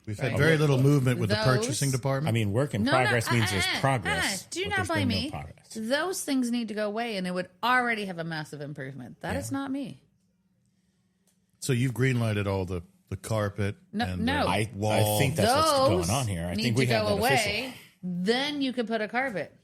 We've had very little movement with the purchasing department. I mean, work in progress means there's progress. Do not blame me. Those things need to go away, and it would already have a massive improvement. That is not me. So you've greenlighted all the carpet and the wall. I think that's what's going on here. I think we have that official. Then you could put a carpet.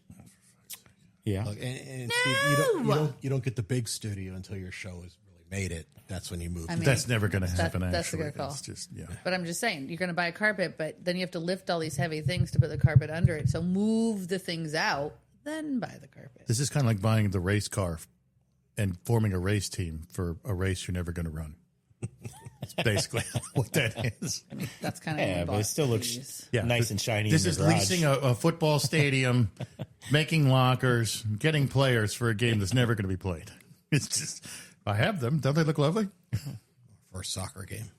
Yeah. Look, and Steve, you don't get the big studio until your show has really made it. That's when you move. That's never going to happen. That's a good call. It's just, But I'm just saying, you're going to buy a carpet, but then you have to lift all these heavy things to put the carpet under it. So move the things out, then buy the carpet. This is kind of like buying the race car and forming a race team for a race you're never going to run. That's basically what that is. I mean, that's kind of but it still looks nice and shiny. This is leasing a football stadium, making lockers, getting players for a game that's never going to be played. It's just, I have them. Don't they look lovely? For a soccer game.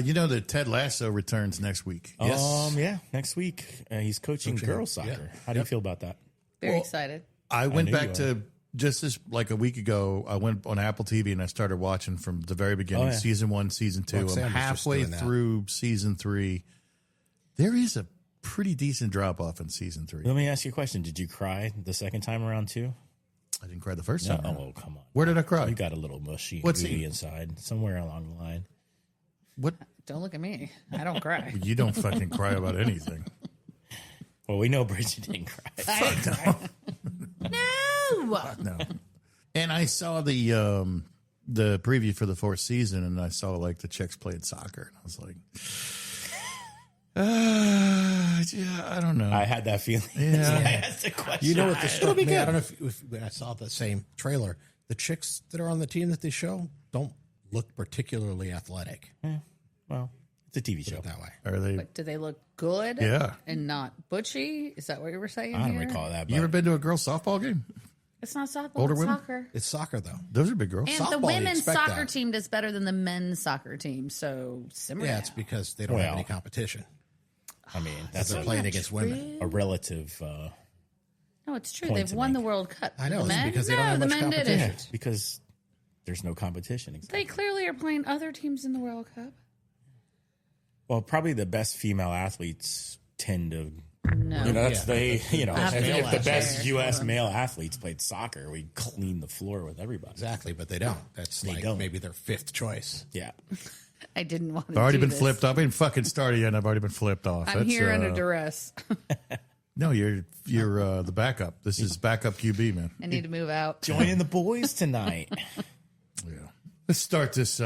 You know that Ted Lasso returns next week. Yes. Yeah, next week. He's coaching girls soccer. Yeah. How do you feel about that? Very excited. I went back to just this like a week ago. I went on Apple TV and I started watching from the very beginning, season 1, season 2. I'm halfway through season 3. There is a pretty decent drop off in season 3. Let me ask you a question. Did you cry the second time around too? I didn't cry the first time. Oh, come on. Where did I cry? You got a little mushy and gooey inside, somewhere along the line. What? Don't look at me. I don't cry. You don't fucking cry about anything. Well, we know Bridget didn't cry. Fuck no. And I saw the preview for the 4th season, and I saw like the chicks playing soccer, and I was like, I don't know. I had that feeling. Yeah. I asked the question. You know what? Struck me. I don't know if I saw the same trailer. The chicks that are on the team that they show don't look particularly athletic. Yeah. Well, it's a TV show that way. Are they? But do they look good? Yeah. And not butchy? Is that what you were saying? I don't recall that. You ever been to a girls softball game? It's not softball. Older it's women? soccer. It's soccer though. Those are big girls. And softball, the women's soccer that. team does better than the men's soccer team. So similar. Yeah, it's because they don't have any competition. I mean, that's playing against women. A relative. No, it's true. They've won the World Cup. I know. The men? Because they don't have the much men competition. didn't. Because there's no competition. Exactly. They clearly are playing other teams in the World Cup. Well, probably the best female athletes tend to. No. If the best U.S. male athletes played soccer, we'd clean the floor with everybody. Exactly, but they don't. That's maybe their 5th choice. Yeah. I didn't want to. I've already been flipped off. I didn't fucking started yet, and I've already been flipped off. I'm here under duress. No, you're the backup. This is backup QB, man. I need to move out. Joining the boys tonight. Yeah. Let's start this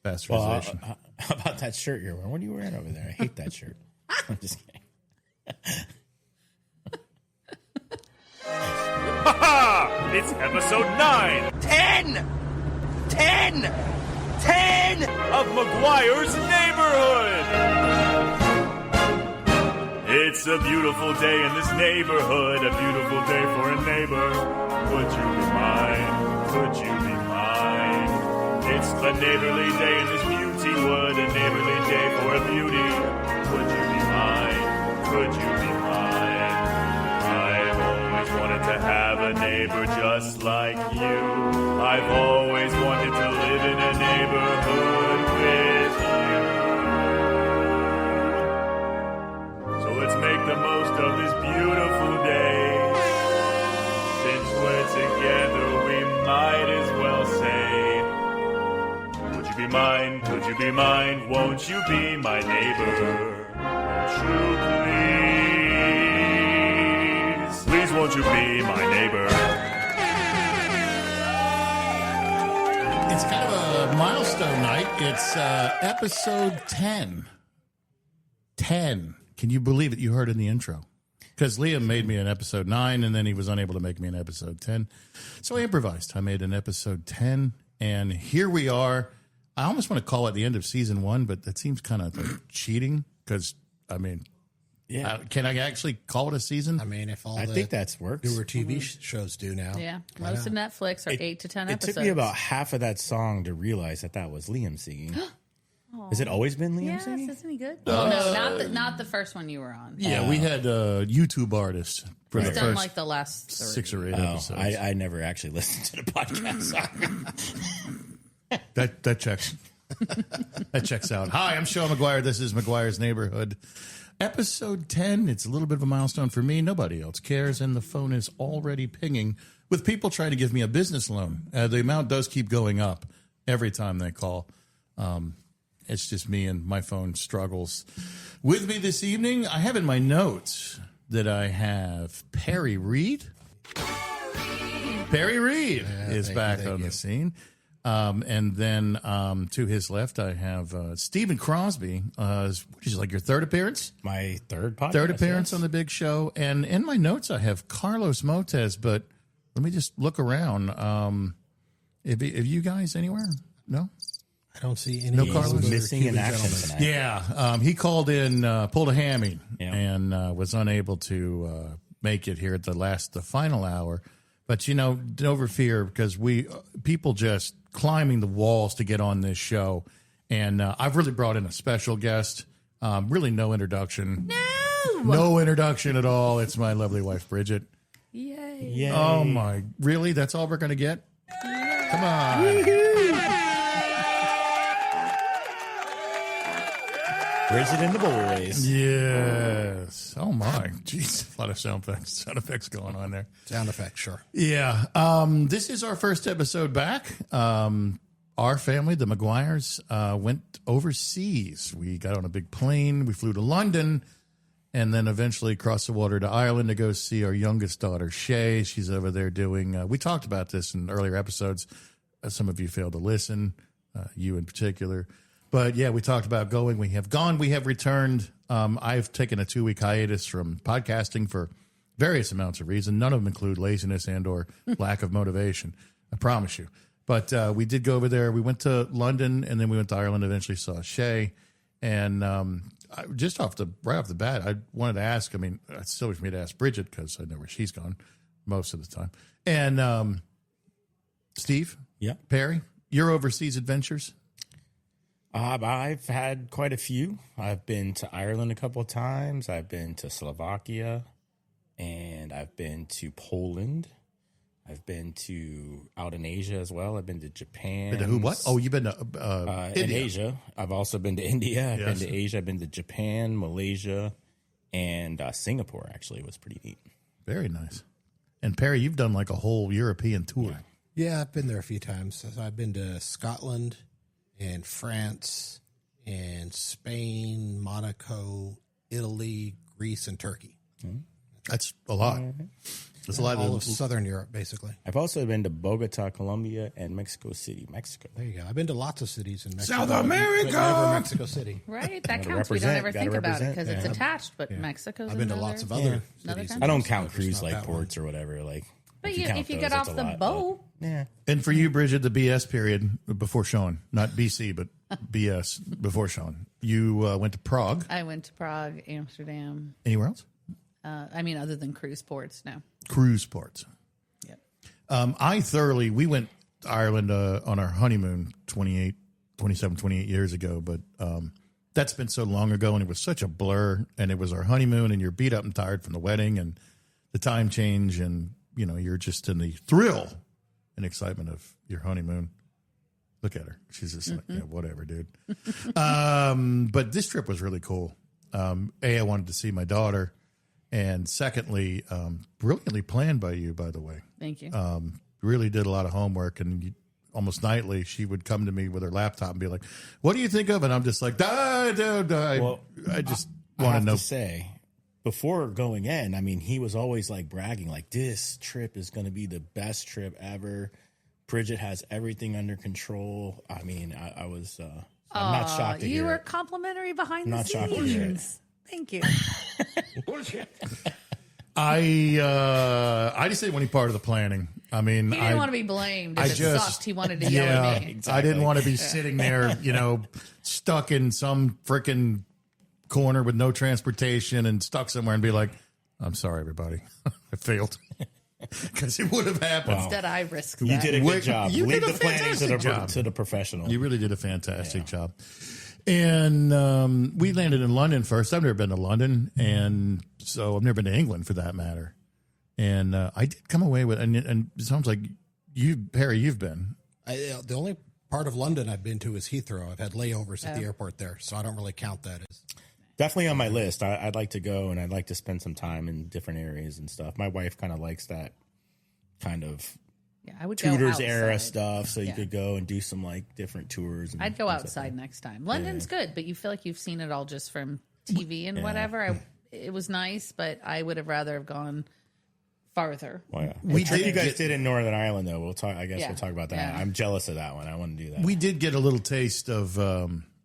bastardization. How about that shirt you're wearing? What are you wearing over there? I hate that shirt. I'm just kidding. It's episode 9. 10 of McGuire's Neighborhood. It's a beautiful day in this neighborhood, a beautiful day for a neighbor. Would you be mine? Would you be mine? It's a neighborly day in this beauty wood, a neighborly day for a beauty. Would you be mine? Could you be mine? I've always wanted to have a neighbor just like you. I've always wanted to live in a neighborhood with you. So let's make the most of this beautiful day. Since we're together, we might as well say, would you be mine? Could you be mine? Won't you be my neighbor? Won't you please? Please won't you be my neighbor? It's kind of a milestone night. It's episode 10. 10. Can you believe it? You heard in the intro. Because Liam made me an episode 9, and then he was unable to make me an episode 10. So I improvised. I made an episode 10, and here we are. I almost want to call it the end of season 1, but that seems kind of like cheating because, I mean, can I actually call it a season? I mean, if I think that's works. Newer TV shows do now. Yeah, most of Netflix are 8 to 10 episodes. It took me about half of that song to realize that was Liam singing. Has it always been Liam singing? Yes, isn't he good? Well, no, not the first one you were on. Yeah, we had YouTube artists for He's the done first like the last 6 or 8 episodes. I never actually listened to the podcast. That checks. That checks out. Hi, I'm Sean McGuire. This is McGuire's Neighborhood. Episode 10. It's a little bit of a milestone for me. Nobody else cares, and the phone is already pinging with people trying to give me a business loan. The amount does keep going up every time they call. It's just me, and my phone struggles. With me this evening, I have in my notes that I have Perry Reed. Perry Reed is back on the scene. And then to his left, I have Stephen Crosby. Which is like your third appearance? My third podcast. Third appearance on the big show. And in my notes, I have Carlos Motez, but let me just look around. Have you guys anywhere? No? I don't see any. No Carlos? Missing in action tonight. Yeah. He called in, pulled a hammy, and was unable to make it here at the final hour. But, never fear, because people just climbing the walls to get on this show. And I've really brought in a special guest. Really no introduction. No introduction at all. It's my lovely wife, Bridget. Yay. Oh, my. Really? That's all we're going to get? Come on. Bridget and the boys. Yes. Oh, my. Jeez. A lot of sound effects going on there. Sound effects, sure. Yeah. This is our first episode back. Our family, the McGuires, went overseas. We got on a big plane. We flew to London and then eventually crossed the water to Ireland to go see our youngest daughter, Shay. She's over there doing, we talked about this in earlier episodes. Some of you failed to listen, you in particular. But, yeah, we talked about going. We have gone. We have returned. I've taken a 2-week hiatus from podcasting for various amounts of reason. None of them include laziness and or lack of motivation. I promise you. But we did go over there. We went to London, and then we went to Ireland, eventually saw Shay. And just right off the bat, I wanted to ask, I still wish me to ask Bridget because I know where she's gone most of the time. And Steve? Yeah. Perry? Your overseas adventures? I've had quite a few. I've been to Ireland a couple of times. I've been to Slovakia, and I've been to Poland. I've been to out in Asia as well. I've been to Japan. Been to who? What? Oh, you've been to in Asia. I've also been to India. I've Yes. been to Asia. I've been to Japan, Malaysia, and Singapore. Actually, was pretty neat. Very nice. And Perry, you've done like a whole European tour. Yeah, I've been there a few times. I've been to Scotland and France and Spain, Monaco, Italy, Greece, and Turkey. That's a lot. That's a lot. All of Southern Europe, basically. I've also been to Bogota, Colombia, and Mexico City, Mexico. There you go. I've been to lots of cities in Mexico. South America! But never Mexico City. Right? That Gotta counts. We don't represent, ever gotta think about it represent. because it's attached, but Mexico's I've been to another- lots of other another cities. country. I don't It's count not cruise like that one. ports or whatever. Like, But count if you those, get that's off a the lot, boat, yeah. And for you, Bridget, the BS period before Sean, not BC, but BS before Sean, you went to Prague. I went to Prague, Amsterdam. Anywhere else? Other than cruise ports, no. Cruise ports. Yep. We went to Ireland on our honeymoon 28 years ago, but that's been so long ago, and it was such a blur, and it was our honeymoon, and you're beat up and tired from the wedding and the time change, and you're just in the thrill and excitement of your honeymoon. Look at her. She's just like, yeah, whatever, dude. But this trip was really cool. I wanted to see my daughter, and secondly, brilliantly planned by you, by the way. Thank you. Really did a lot of homework, and almost nightly she would come to me with her laptop and be like, "What do you think of?" And I'm just like, Well, I just I want have to know. to say, before going in, he was always like bragging, like, this trip is going to be the best trip ever. Bridget has everything under control. I was, I'm not shocked to hear You were it. complimentary behind the Not shocked to hear it. scenes. Thank you. I just didn't want any part of the planning. He didn't want to be blamed. If it sucked, he wanted to yell at me. I didn't want to be sitting there, stuck in some freaking corner with no transportation and stuck somewhere and be like, "I'm sorry, everybody, I failed." Because it would have happened. Instead, I risked You that. did a good job. You Leave did a the planning fantastic job. to the professional. You really did a fantastic job. And we landed in London first. I've never been to London, and so I've never been to England for that matter. And I did come away with, and it sounds like you, Perry, you've been. The only part of London I've been to is Heathrow. I've had layovers at the airport there, so I don't really count that as. Definitely on my list. I'd like to go, and I'd like to spend some time in different areas and stuff. My wife kind of likes that kind of Yeah, I would go Tudors era outside. stuff, so you Yeah. could go and do some like different tours. And I'd go things like outside that. next time. London's good, but you feel like you've seen it all just from TV and whatever. It was nice, but I would have rather have gone farther. Oh, yeah. We The trip did you guys get- did in Northern Ireland, though. We'll talk. I guess Yeah. we'll talk about that. Yeah. I'm jealous of that one. I want to do that. We did get a little taste of.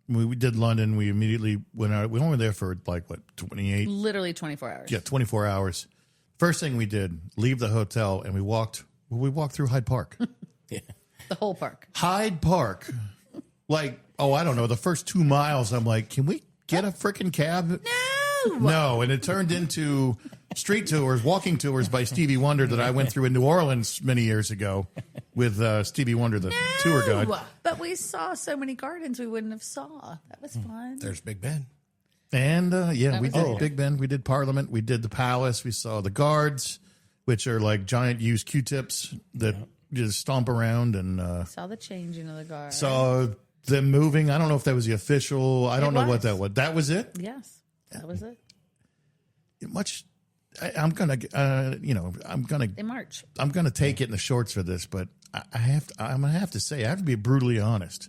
We did London. We immediately went out. We only were there for like what 28. Literally 24 hours. Yeah, 24 hours. First thing we did, leave the hotel, and we walked through Hyde Park. Yeah. The whole park. Hyde Park. Like, I don't know. The first 2 miles, I'm like, can we get a freaking cab? No. And it turned into street tours, walking tours by Stevie Wonder that I went through in New Orleans many years ago with Stevie Wonder, the tour guide. But we saw so many gardens we wouldn't have saw. That was fun. There's Big Ben. And we was did it. Big Ben. We did Parliament. We did the Palace. We saw the guards, which are like giant used Q-tips that just stomp around, and Saw the changing of the guard. saw them moving. I don't know if that was the official. I don't know what was. that was. That was it. Yes, that was it. Much. I'm gonna. They march. I'm gonna take it in the shorts for this, but I'm gonna have to say I have to be brutally honest.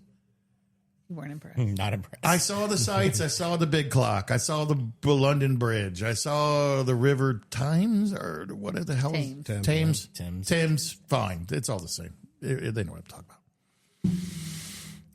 You weren't impressed. Not impressed. I saw the sights. I saw the big clock. I saw the London Bridge. I saw the River Thames, or what the hell is Thames. Thames. Fine. It's all the same. They know what I'm talking about.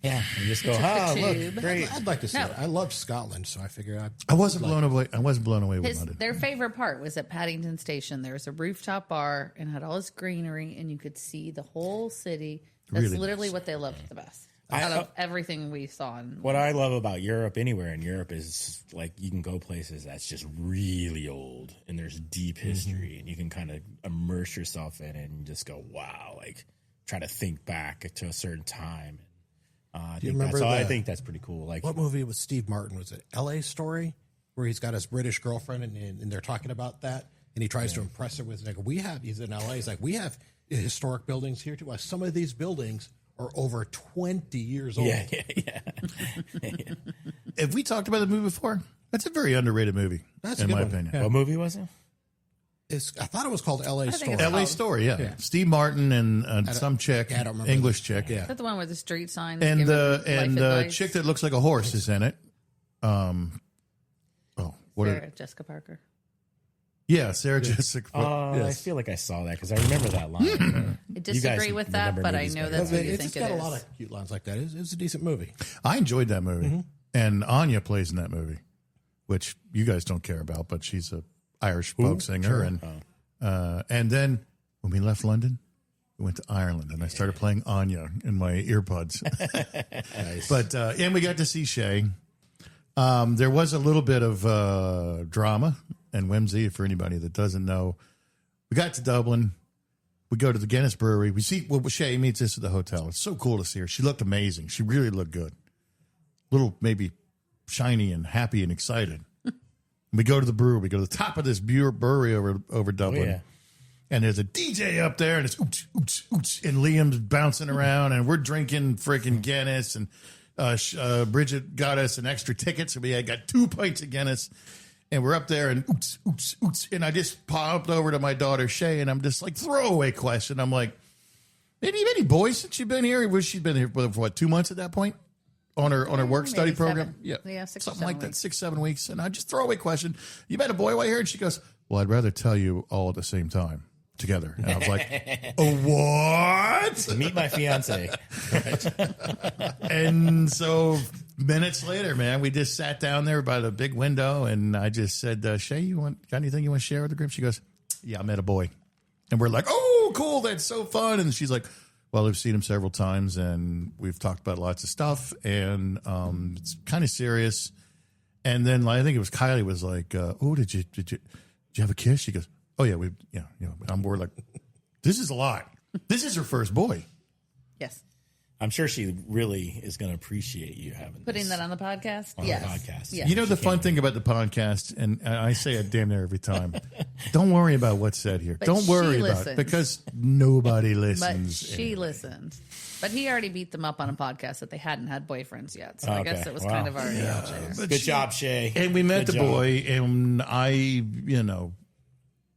Yeah. You just go, the look, tube. great. I'd like to see No. it. I loved Scotland, so I figured I wasn't blown away. I wasn't blown away with London. Their favorite part was at Paddington Station. There was a rooftop bar and had all this greenery, and you could see the whole city. That's Really literally nice. what they loved the best out of everything we saw. What I love about Europe, anywhere in Europe, is like you can go places that's just really old and there's deep history, and you can kind of immerse yourself in it and just go, wow, like try to think back to a certain time. Do you remember I the- think that's pretty cool. Like, What movie was Steve Martin? Was it L.A. Story, where he's got his British girlfriend and they're talking about that, and he tries to impress her with like he's in L.A. He's like, we have historic buildings here too. Some of these buildings are over 20 years old. yeah. Have we talked about the movie before? That's a very underrated movie, That's a in good my one. opinion. Yeah. What movie was it? I thought it was called L.A. think Story. it's L.A. called- Story, yeah. Steve Martin and some chick, I don't remember English the- chick, yeah. Is that the one where the street sign and is the giving life advice? chick that looks like a horse is in it. Sarah Jessica Parker. Yeah, Sarah Jessica. I feel like I saw that because I remember that line. I You guys disagree with that, remember but I movies know better. that's what you It's think got it a is. lot of cute lines like that. It's a decent movie. I enjoyed that movie, and Anya plays in that movie, which you guys don't care about, but she's a Irish folk singer, and then when we left London, we went to Ireland, and I started playing Anya in my earbuds. But and we got to see Shay. There was a little bit of drama and whimsy for anybody that doesn't know. We got to Dublin. We go to the Guinness Brewery. We see Shay meets us at the hotel. It's so cool to see her. She looked amazing. She really looked good. Little maybe shiny and happy and excited. We go to the brewery. We go to the top of this brewery over Dublin. yeah. And there's a DJ up there, and it's ooch, ooch, ooch, and Liam's bouncing around, and we're drinking freaking Guinness, and Bridget got us an extra ticket, so we had got 2 pints of Guinness, and we're up there, and ooch, ooch, ooch, and I just popped over to my daughter Shay, and I'm just like, throwaway question. I'm like, any boys since you've been here? Was she been here for what, 2 months at that point? On her work study maybe program? 7. Yeah, 6 or something 7 like that, weeks. 6-7 weeks. And I just throw away question. You met a boy while here? And she goes, well, I'd rather tell you all at the same time together. And I was like, what? Meet my fiance. And so minutes later, man, we just sat down there by the big window, and I just said, Shay, got anything you want to share with the group? She goes, yeah, I met a boy. And we're like, oh, cool, that's so fun. And she's like, well, I've seen him several times, and we've talked about lots of stuff, and it's kind of serious. And then I think it was Kylie was like, oh, did you have a kiss? She goes, oh yeah, we're like, this is a lot. This is her first boy. Yes. I'm sure she really is going to appreciate you having Putting this that on the podcast? on Yes. the podcast. Yeah. You know the fun thing about the podcast, and I say it damn near every time. Don't worry about what's said here. But Don't worry she about it listens. because nobody But listens. she anyway. listens. But he already beat them up on a podcast that they hadn't had boyfriends yet. So I Okay. guess it was Wow. kind of already out there. But Good job, Shay. And we met Good the job. boy, and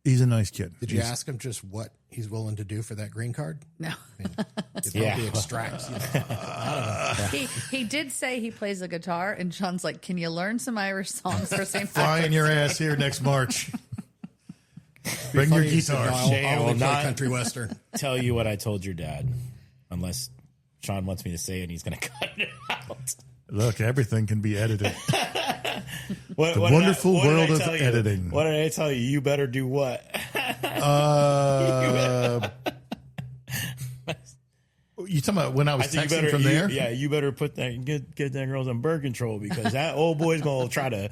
he's a nice kid. Did you ask him just what he's willing to do for that green card? No. It Yeah. probably extracts. He did say he plays the guitar, and John's like, "Can you learn some Irish songs for St. Flying Patrick's?" your ass here next March. Bring your Funny he said, guitar. "No, Shay, I I'll will only play not- country western." Tell you what I told your dad, unless Sean wants me to say it and he's going to cut it out. Look, everything can be edited. What, The what did wonderful what did world of tell you? editing. What did I tell you? You better do what? You talking about when I was I think you texting better, from there? Yeah, you better put that get that girls on birth control because that old boy's gonna try to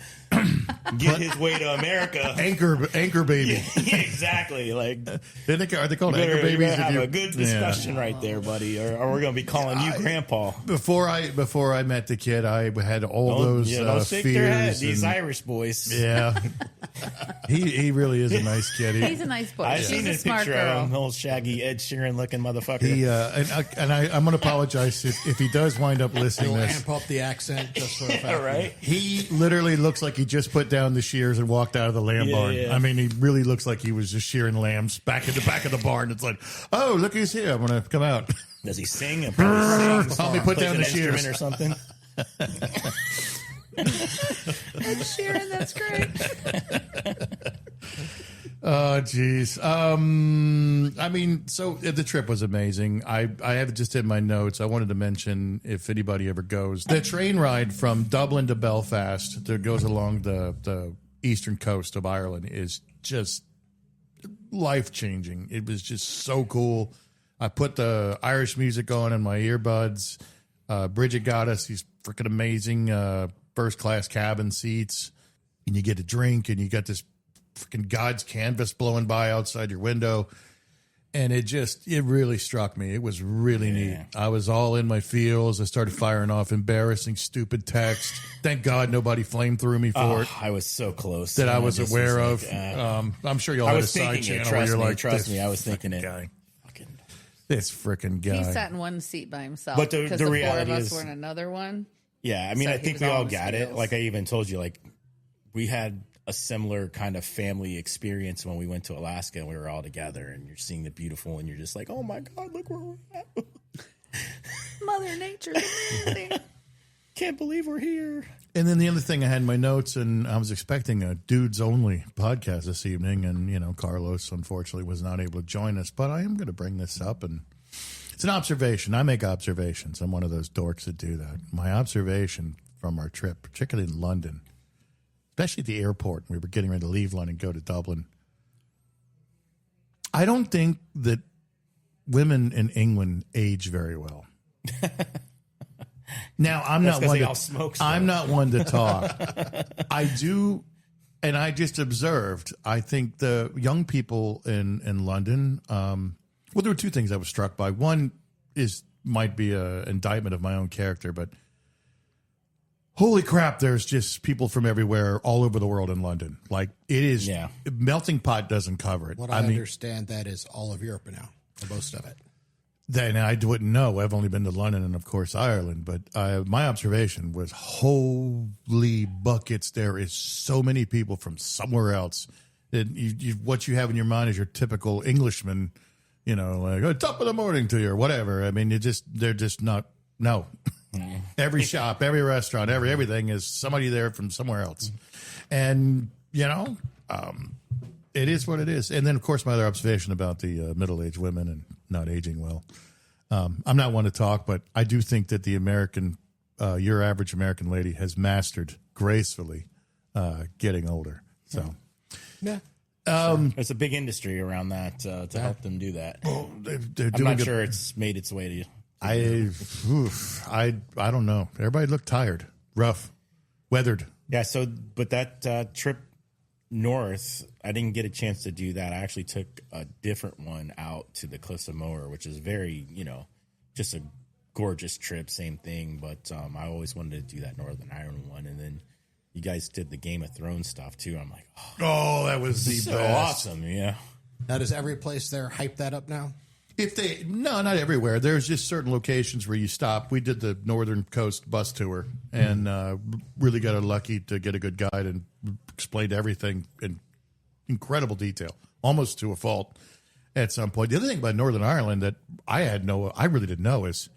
get his way to America. Anchor baby. Yeah, exactly. Like, Are they called you anchor better babies? have if a good discussion right there, buddy, or we're gonna be calling you Grandpa. Before I met the kid, I had all those Don't shake their head. fears. These and- Irish boys. yeah, he really is a nice kid. He's a nice boy. I She's seen a a smart picture of him, girl. old shaggy Ed Sheeran looking motherfucker. He I'm going to apologize if he does wind up listening He'll to this. amp up the accent just for the fact. Yeah, right. He literally looks like he just put down the shears and walked out of the lamb barn. yeah. I mean, he really looks like he was just shearing lambs back in the back of the barn. It's like, oh, look who's here! I'm going to come out. Does he sing? And probably sings. Help me put Plays down an the shears. instrument or something. Ed Sheeran, that's great. Oh, geez. I mean, so the trip was amazing. I have it just in my notes. I wanted to mention, if anybody ever goes, the train ride from Dublin to Belfast that goes along the eastern coast of Ireland is just life-changing. It was just so cool. I put the Irish music on in my earbuds. Bridget got us these freaking amazing first-class cabin seats. And you get a drink, and you got this freaking God's canvas blowing by outside your window. And it really struck me. It was really neat. I was all in my feels. I started firing off embarrassing, stupid text. Thank God nobody flamed through me for it I was so close. that I was just aware like, of. I'm sure y'all I had a was side thinking it. channel where you're like, Trust this me. I was thinking it. guy. Fucking- This freaking guy. He sat in one seat by himself. But the because the four of reality us is- were in another one. Yeah, I mean, So I he think was we all all on his got it. heels. Like I even told you, like we had a similar kind of family experience when we went to Alaska and we were all together and you're seeing the beautiful and you're just like, oh my God, look where we're at. Mother Nature's amazing. Can't believe we're here. And then the other thing I had in my notes, and I was expecting a dudes only podcast this evening, and Carlos unfortunately was not able to join us, but I am going to bring this up, and it's an observation. I make observations. I'm one of those dorks that do that. My observation from our trip, particularly in London, especially at the airport, we were getting ready to leave London and go to Dublin. I don't think that women in England age very well. Now, I'm That's not 'cause one they to all smoke stuff. I'm not one to talk. I do, and I just observed. I think the young people in London. Well, there were two things I was struck by. One might be an indictment of my own character, but holy crap, there's just people from everywhere, all over the world in London. Like it is. Yeah. Melting pot doesn't cover it. What I understand, that is all of Europe now, or most of it. Then I wouldn't know. I've only been to London and, of course, Ireland. But my observation was, holy buckets, there is so many people from somewhere else. That what you have in your mind is your typical Englishman, like, oh, top of the morning to you or whatever. I mean, they're just not, no. Every shop, every restaurant, everything is somebody there from somewhere else. And, it is what it is. And then, of course, my other observation about the middle-aged women and not aging well. I'm not one to talk, but I do think that the your average American lady has mastered gracefully getting older. So, Yeah. There's a big industry around that to help them do that. they're I'm doing not a- sure it's made its way to you. I don't know. Everybody looked tired, rough, weathered. Yeah, but that trip north, I didn't get a chance to do that. I actually took a different one out to the Cliffs of Moher, which is very, just a gorgeous trip, same thing. But I always wanted to do that Northern Ireland one, and then you guys did the Game of Thrones stuff too. I'm like, Oh, that was the so best. awesome, yeah. Now, does every place there hype that up now? No, not everywhere. There's just certain locations where you stop. We did the Northern Coast bus tour and really got lucky to get a good guide and explained everything in incredible detail, almost to a fault at some point. The other thing about Northern Ireland that I really didn't know is,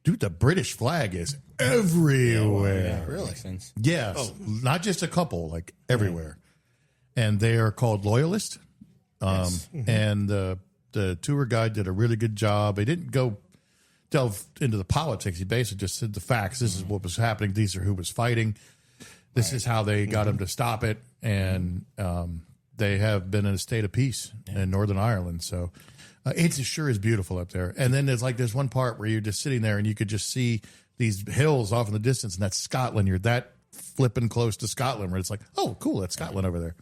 dude, the British flag is everywhere. Really? Makes sense. Yes, not just a couple, like everywhere. And they are called loyalists. And the tour guide did a really good job. He didn't go delve into the politics. He basically just said the facts. This is what was happening. These are who was fighting. This is how they got him to stop it. And they have been in a state of peace in Northern Ireland. So it sure is beautiful up there. And then there's one part where you're just sitting there and you could just see these hills off in the distance, and that's Scotland. You're that flipping close to Scotland where it's like, oh, cool, that's Scotland over there.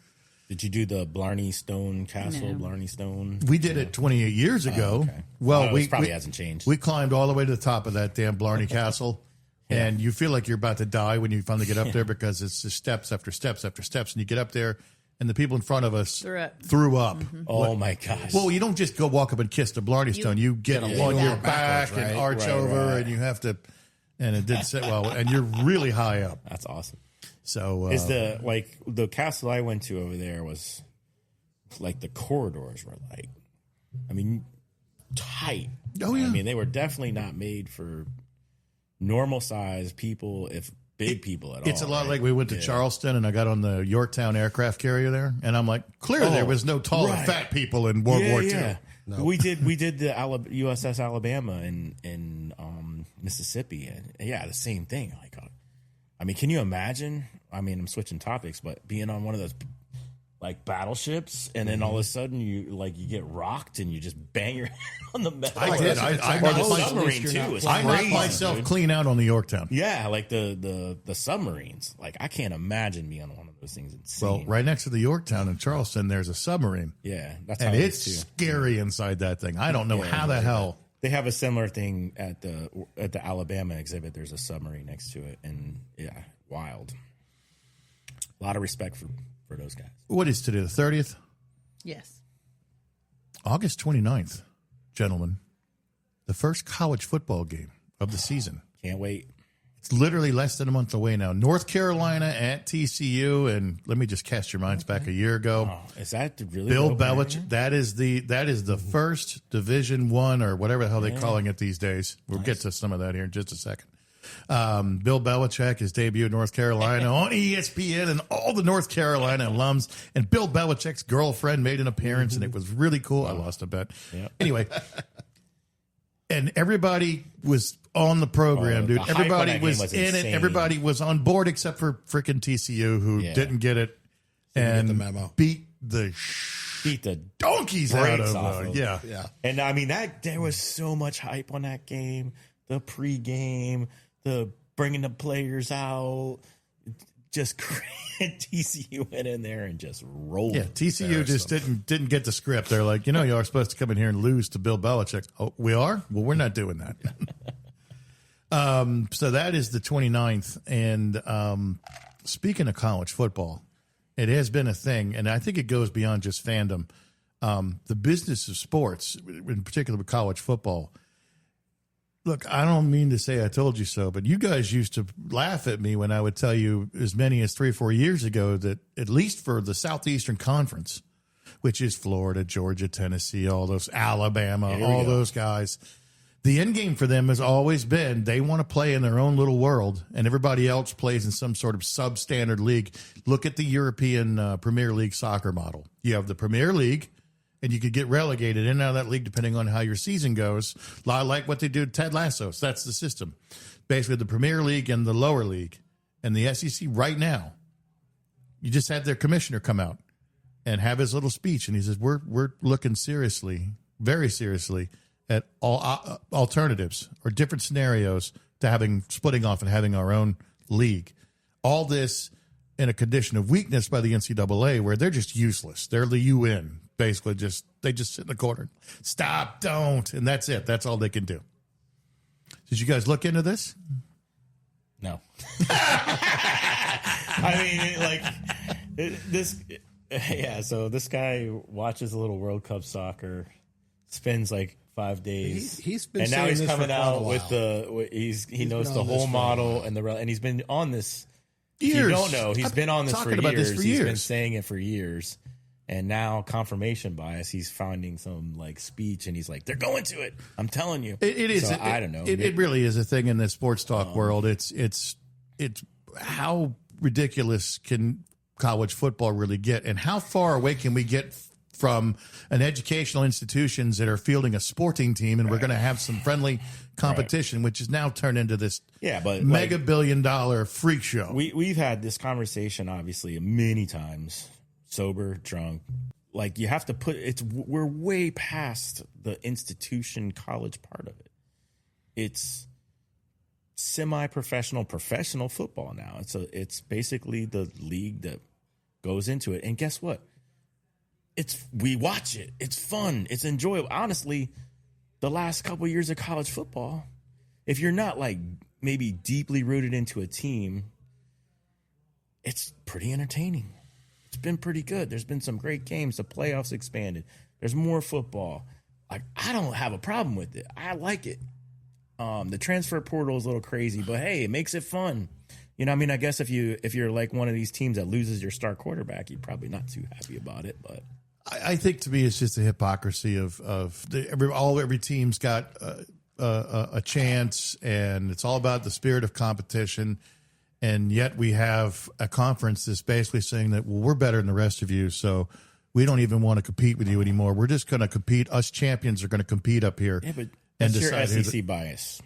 Did you do the Blarney Stone Castle? No. Blarney Stone. We did it 28 years ago. Okay. Well, it probably hasn't changed. We climbed all the way to the top of that damn Blarney Castle, and you feel like you're about to die when you finally get up there because it's just steps after steps after steps, and you get up there, and the people in front of us threw up. Oh my gosh! Well, you don't just go walk up and kiss the Blarney Stone. You get on your back backwards, and right? arch over, and you have to. And it did sit well, and you're really high up. That's awesome. So Is the castle I went to over there was like the corridors were like, I mean, tight. Oh, yeah. I mean, they were definitely not made for normal size people, if big people at all. it's a lot right? like we went to Charleston, and I got on the Yorktown aircraft carrier there, and I'm like, clearly there was no tall or fat people in World War II. No. We did the USS Alabama in Mississippi, and the same thing. Like, I mean, can you imagine? I mean, I'm switching topics, but being on one of those like battleships, and then all of a sudden you get rocked and you just bang your head on the metal. I did. I knocked the myself- submarine too. It's I knocked crazy, myself dude. clean out on the Yorktown. Yeah, like the submarines. Like, I can't imagine being on one of those things. Insane. Well, right next to the Yorktown in Charleston, there's a submarine. Yeah, that's And how it it's is too. scary inside that thing. I don't know how the hell. They have a similar thing at the Alabama exhibit. There's a submarine next to it, and wild. A lot of respect for those guys. What is today, the 30th? Yes. August 29th, gentlemen. The first college football game of the season. Can't wait. It's literally less than a month away now. North Carolina at TCU, and let me just cast your minds back a year ago. Oh, is that really Bill open area? Belichick. That is the first Division I or whatever the hell they're calling it these days. We'll get to some of that here in just a second. Bill Belichick, his debut in North Carolina on ESPN, and all the North Carolina alums. And Bill Belichick's girlfriend made an appearance, and it was really cool. I lost a bet. Yep. Anyway, and everybody was on the program, dude. the hype on Everybody that was game was in it. insane. Everybody was on board except for freaking TCU, who didn't get it and get the memo. beat the Beat the donkeys out brakes of off of- yeah. And I mean, there was so much hype on that game. The pregame, the bringing the players out, just TCU went in there and just rolled. Yeah, TCU just didn't get the script. They're like, y'all are supposed to come in here and lose to Bill Belichick. Oh, we are? Well, we're not doing that. So that is the 29th. And speaking of college football, it has been a thing, and I think it goes beyond just fandom. The business of sports, in particular with college football. Look, I don't mean to say I told you so, but you guys used to laugh at me when I would tell you as many as 3 or 4 years ago that at least for the Southeastern Conference, which is Florida, Georgia, Tennessee, all those, Alabama, all those guys, the end game for them has always been they want to play in their own little world, and everybody else plays in some sort of substandard league. Look at the European Premier League soccer model. You have the Premier League, and you could get relegated in and out of that league depending on how your season goes. A lot like what they do to Ted Lasso. So that's the system. Basically, the Premier League and the lower league. And the SEC right now, you just had their commissioner come out and have his little speech. And he says, we're looking seriously, very seriously, at all alternatives or different scenarios to splitting off and having our own league. All this in a condition of weakness by the NCAA where they're just useless. They're the UN. Basically, they just sit in the corner. Stop, don't. And that's it. That's all they can do. Did you guys look into this? No. I mean, this. Yeah, so this guy watches a little World Cup soccer, spends like 5 days. He's been and now saying he's this coming for quite a out while. with he knows been the on this whole for a model while. and he's been on this. If Years. you don't know, he's I've been on this talking for about years. this for He's been years. saying it for years. And now confirmation bias, he's finding some like speech and he's like, they're going to it. I'm telling you. It is. So, I don't know. It really is a thing in the sports talk world. It's how ridiculous can college football really get, and how far away can we get from an educational institutions that are fielding a sporting team, and we're going to have some friendly competition, which is now turned into this but mega billion-dollar freak show. We've had this conversation obviously many times, sober, drunk. Like you have to we're way past the institution college part of it. It's semi-professional, professional football now. It's basically the league that goes into it. And guess what? We watch it. It's fun. It's enjoyable. Honestly, the last couple of years of college football, if you're not like maybe deeply rooted into a team, it's pretty entertaining. It's been pretty good. There's been some great games. The playoffs expanded. There's more football. Like, I don't have a problem with it. I like it. The transfer portal is a little crazy, but hey, it makes it fun. You know, I mean, I guess if you're like one of these teams that loses your star quarterback, you're probably not too happy about it. But I think to me, it's just a hypocrisy of every team's got a chance, and it's all about the spirit of competition. And yet we have a conference that's basically saying that, well, we're better than the rest of you, so we don't even want to compete with you anymore. We're just going to compete. Us champions are going to compete up here. yeah, but and that's your decide who SEC bias.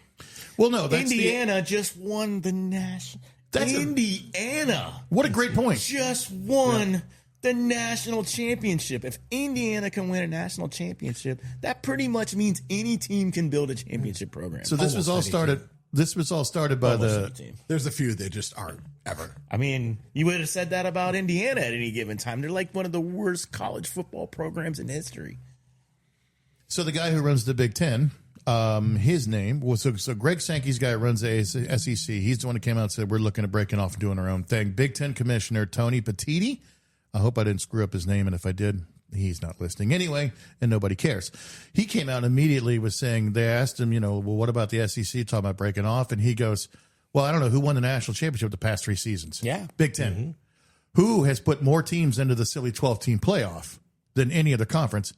Well, no, that's Indiana just won the national. Indiana. What a great point. Just won the national championship. If Indiana can win a national championship, that pretty much means any team can build a championship program. So this was all started. This was all started by the. team. There's a few that just aren't ever. I mean, you would have said that about Indiana at any given time. They're like one of the worst college football programs in history. So the guy who runs the Big Ten, his name was so Greg Sankey's guy who runs the SEC. He's the one who came out and said we're looking at breaking off and doing our own thing. Big Ten Commissioner Tony Petitti. I hope I didn't screw up his name, and if I did, he's not listening anyway, and nobody cares. He came out immediately was saying, they asked him, well, what about the SEC talking about breaking off? And he goes, well, I don't know who won the national championship the past 3 seasons. Yeah. Big Ten. Mm-hmm. Who has put more teams into the silly 12-team playoff than any other conference?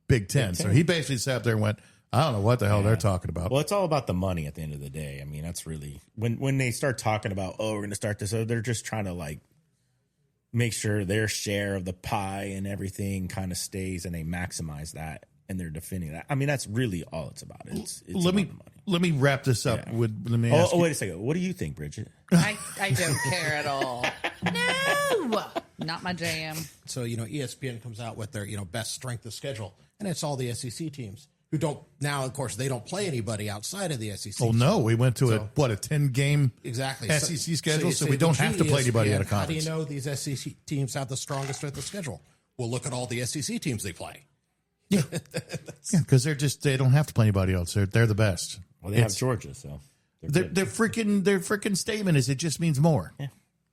Big Ten. So he basically sat there and went, I don't know what the hell they're talking about. Well, it's all about the money at the end of the day. I mean, that's really when they start talking about, we're going to start this, they're just trying to like make sure their share of the pie and everything kind of stays, and they maximize that, and they're defending that. I mean, that's really all it's about. It's let about me the money. let me wrap this up with. Let me ask Oh, you. wait a second. What do you think, Bridget? I don't care at all. No, not my jam. So, ESPN comes out with their, best strength of schedule, and it's all the SEC teams who don't, now, of course, they don't play anybody outside of the SEC. Oh, no. We went to a 10-game Exactly. SEC schedule, so you we say, don't have to play anybody ESPN, out of How do you conference. know these SEC teams have the strongest strength of schedule? Well, look at all the SEC teams they play. Yeah, because they don't have to play anybody else. They're the best. Well, they have Georgia, so Their freaking statement is it just means more. Yeah.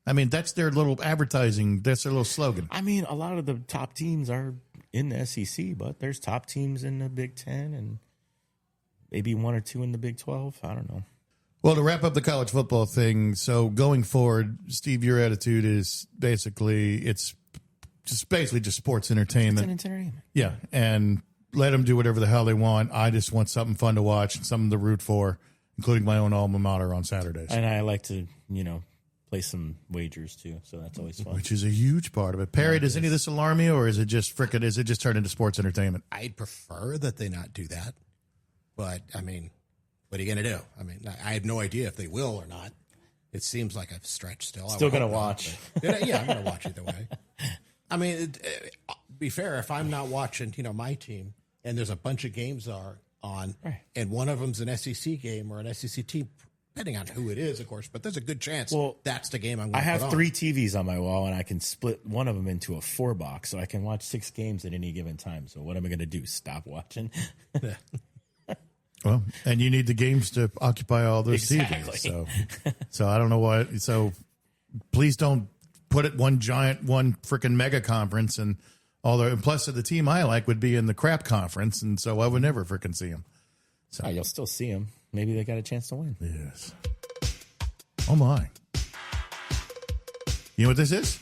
I mean, that's their little advertising. That's their little slogan. I mean, a lot of the top teams are in the SEC, but there's top teams in the Big Ten and maybe 1 or 2 in the Big 12. I don't know. Well, to wrap up the college football thing, so going forward, Steve, your attitude is basically it's just sports entertainment. It's an entertainment. Yeah, and let them do whatever the hell they want. I just want something fun to watch and something to root for, including my own alma mater on Saturdays. And I like to, play some wagers too, so that's always fun. Which is a huge part of it. Perry, does any of this alarm you, or is it just turned into sports entertainment? I'd prefer that they not do that. But, I mean, what are you going to do? I mean, I have no idea if they will or not. It seems like a stretch still. Still going to watch. Yeah, I'm going to watch either way. I mean, be fair, if I'm not watching, my team, and there's a bunch of games on, and one of them's an SEC game or an SEC team, depending on who it is, of course, but there's a good chance that's the game I'm going to I put have on. 3 TVs on my wall, and I can split one of them into a 4-box, so I can watch 6 games at any given time. So what am I going to do? Stop watching? Well, and you need the games to occupy all those Exactly. TVs. So I don't know why. So please don't put it one freaking mega conference and all the. And plus, the team I like would be in the crap conference, and so I would never freaking see them. So you'll still see them. Maybe they got a chance to win. Yes. Oh my. You know what this is?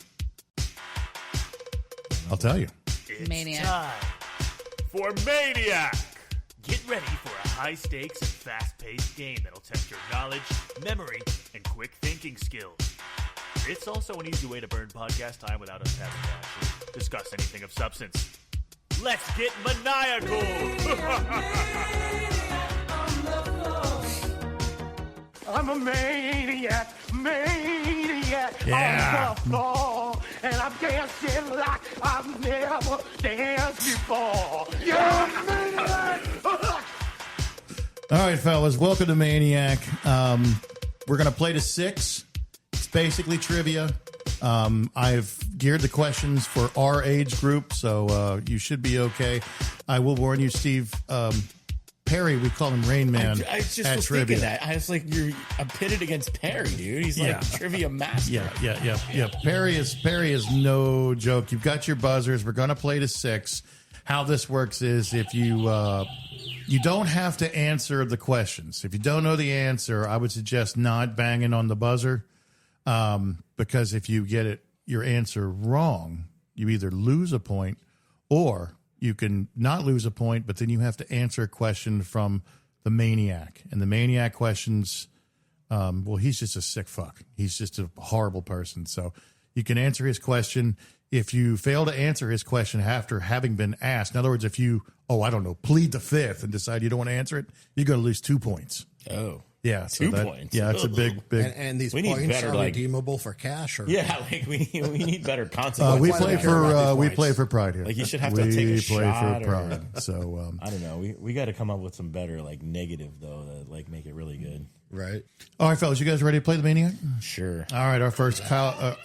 I'll tell you. It's Maniac. time for Maniac. Get ready for a high-stakes and fast-paced game that'll test your knowledge, memory, and quick thinking skills. It's also an easy way to burn podcast time without us having to actually discuss anything of substance. Let's get maniacal! I'm a maniac Yeah. on the floor, and I'm dancing like I've never danced before. Yeah, I'm a maniac. All right, fellas, welcome to Maniac. We're going to play to 6. It's basically trivia. I've geared the questions for our age group, so you should be okay. I will warn you, Steve. Perry, we call him Rain Man I just at was trivia. thinking that. I was like, I'm pitted against Perry, dude. He's Yeah. like trivia master. Yeah. Perry is no joke. You've got your buzzers. We're going to play to 6. How this works is if you don't have to answer the questions. If you don't know the answer, I would suggest not banging on the buzzer, because if you get your answer wrong, you either lose a point or you can not lose a point, but then you have to answer a question from the Maniac. And the Maniac questions, well, he's just a sick fuck. He's just a horrible person. So you can answer his question. If you fail to answer his question after having been asked, in other words, if you, plead the fifth and decide you don't want to answer it, you're going to lose 2 points. Oh. Yeah. 2 points. Yeah, it's a big. And these We need points better, are like- redeemable for cash? Or Yeah, like we need better consequences. We why do play we care about for these we points? play for pride here. Like, you should have to take a We play shot for or- pride. So I don't know. We got to come up with some better like negative though that like make it really good. Right. all right, fellas, you guys ready to play the Maniac? Sure. All right, our first Kyle.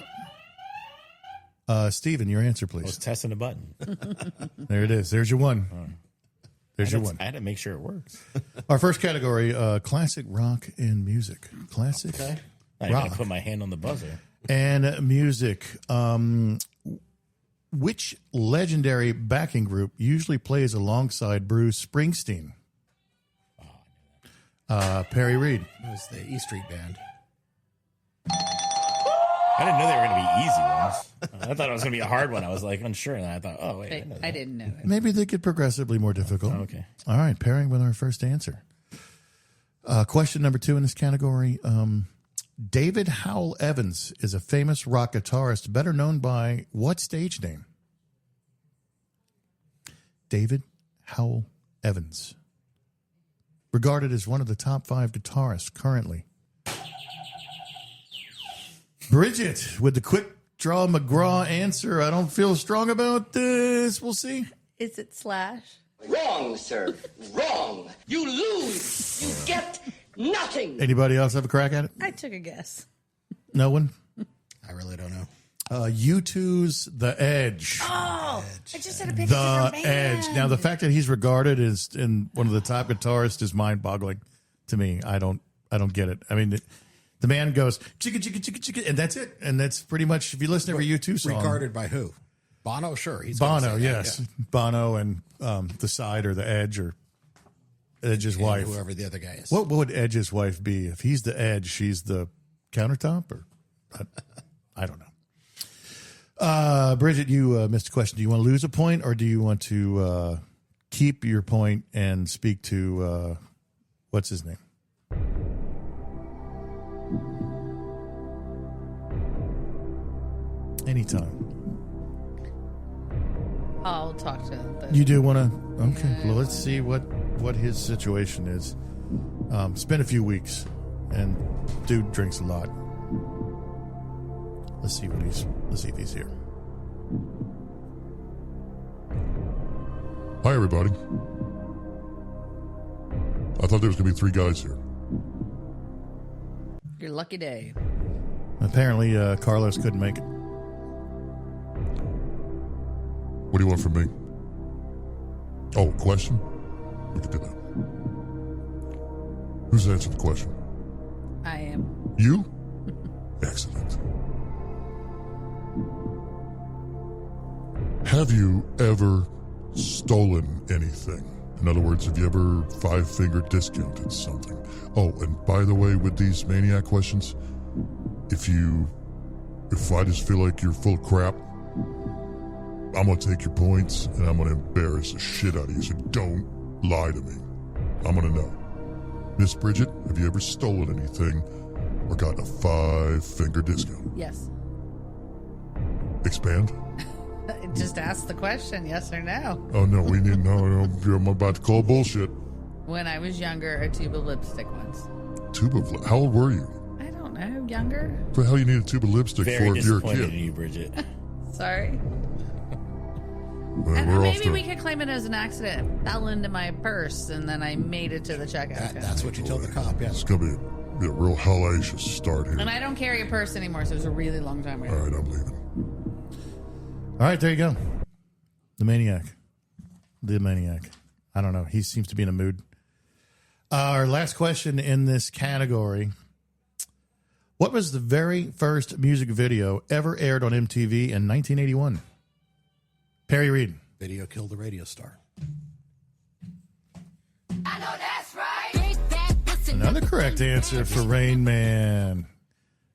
Steven, your answer, I was please. testing the button. There it is. There's your one. There's your one. I had to make sure it works. Our first category: classic rock and music. Classic I rock gotta put my hand on the buzzer. and music. Which legendary backing group usually plays alongside Bruce Springsteen? Perry Reed. It was the E Street Band. I didn't know they were going to be easy ones. I thought it was going to be a hard one. I was like unsure, and I thought, oh wait, I know I that. didn't know it. Maybe they get progressively more difficult. Okay. All right, pairing with our first answer. Question number 2 in this category. David Howell Evans is a famous rock guitarist, better known by what stage name? David Howell Evans. Regarded as one of the top 5 guitarists currently. Bridget with the quick draw McGraw answer. I don't feel strong about this. We'll see. Is it Slash? Wrong, sir. Wrong. You lose. You get nothing. Anybody else have a crack at it? I took a guess. No one? I really don't know. U2's The Edge. Oh, I just had a picture The of a man. Edge. Now, the fact that he's regarded as in one of the top guitarists is mind-boggling to me. I don't get it. I mean, the man goes chicka chicka chicka chicka, and that's it. And that's pretty much, if you listen to every U2 song. Regarded by who? Bono? Sure. He's gonna Bono, say that, yes. yeah. Bono and The Side or The Edge or Edge's And wife. whoever the other guy is. What would Edge's wife be? If he's the Edge, she's the countertop? Or I don't know. Bridget, you missed a question. Do you want to lose a point or do you want to keep your point and speak to what's his name? Anytime. I'll talk to the. You do want to? Okay. Well, let's see what his situation is. It's been a few weeks, and dude drinks a lot. Let's see if he's here. Hi, everybody. I thought there was going to be 3 guys here. Your lucky day. Apparently, Carlos couldn't make it. What do you want from me? Oh, question? We can do that. Who's answered the question? I am. You? Excellent. Have you ever stolen anything? In other words, have you ever five-finger discounted something? Oh, and by the way, with these Maniac questions, if I just feel like you're full of crap, I'm going to take your points and I'm going to embarrass the shit out of you. So don't lie to me. I'm going to know. Miss Bridget, have you ever stolen anything or gotten a five-finger discount? Yes. Expand? Just ask the question, yes or no. Oh, no, we need, no, I'm about to call bullshit. When I was younger, a tube of lipstick once. How old were you? I don't know, younger? What the hell you need a tube of lipstick Very for if you're a disappointed kid? in you, Bridget. Sorry. Well, And we're off maybe to- we could claim it as an accident. It fell into my purse, and then I made it to the checkout. That's what you tell the cop, yes. It's going to be a real hellacious start here. And I don't carry a purse anymore, so it was a really long time ago. All right, I'm leaving. All right, there you go. The Maniac. I don't know. He seems to be in a mood. Our last question in this category. What was the very first music video ever aired on MTV in 1981? Perry Reed. Video killed the radio star. I know that's right. Another correct answer for Rain Man.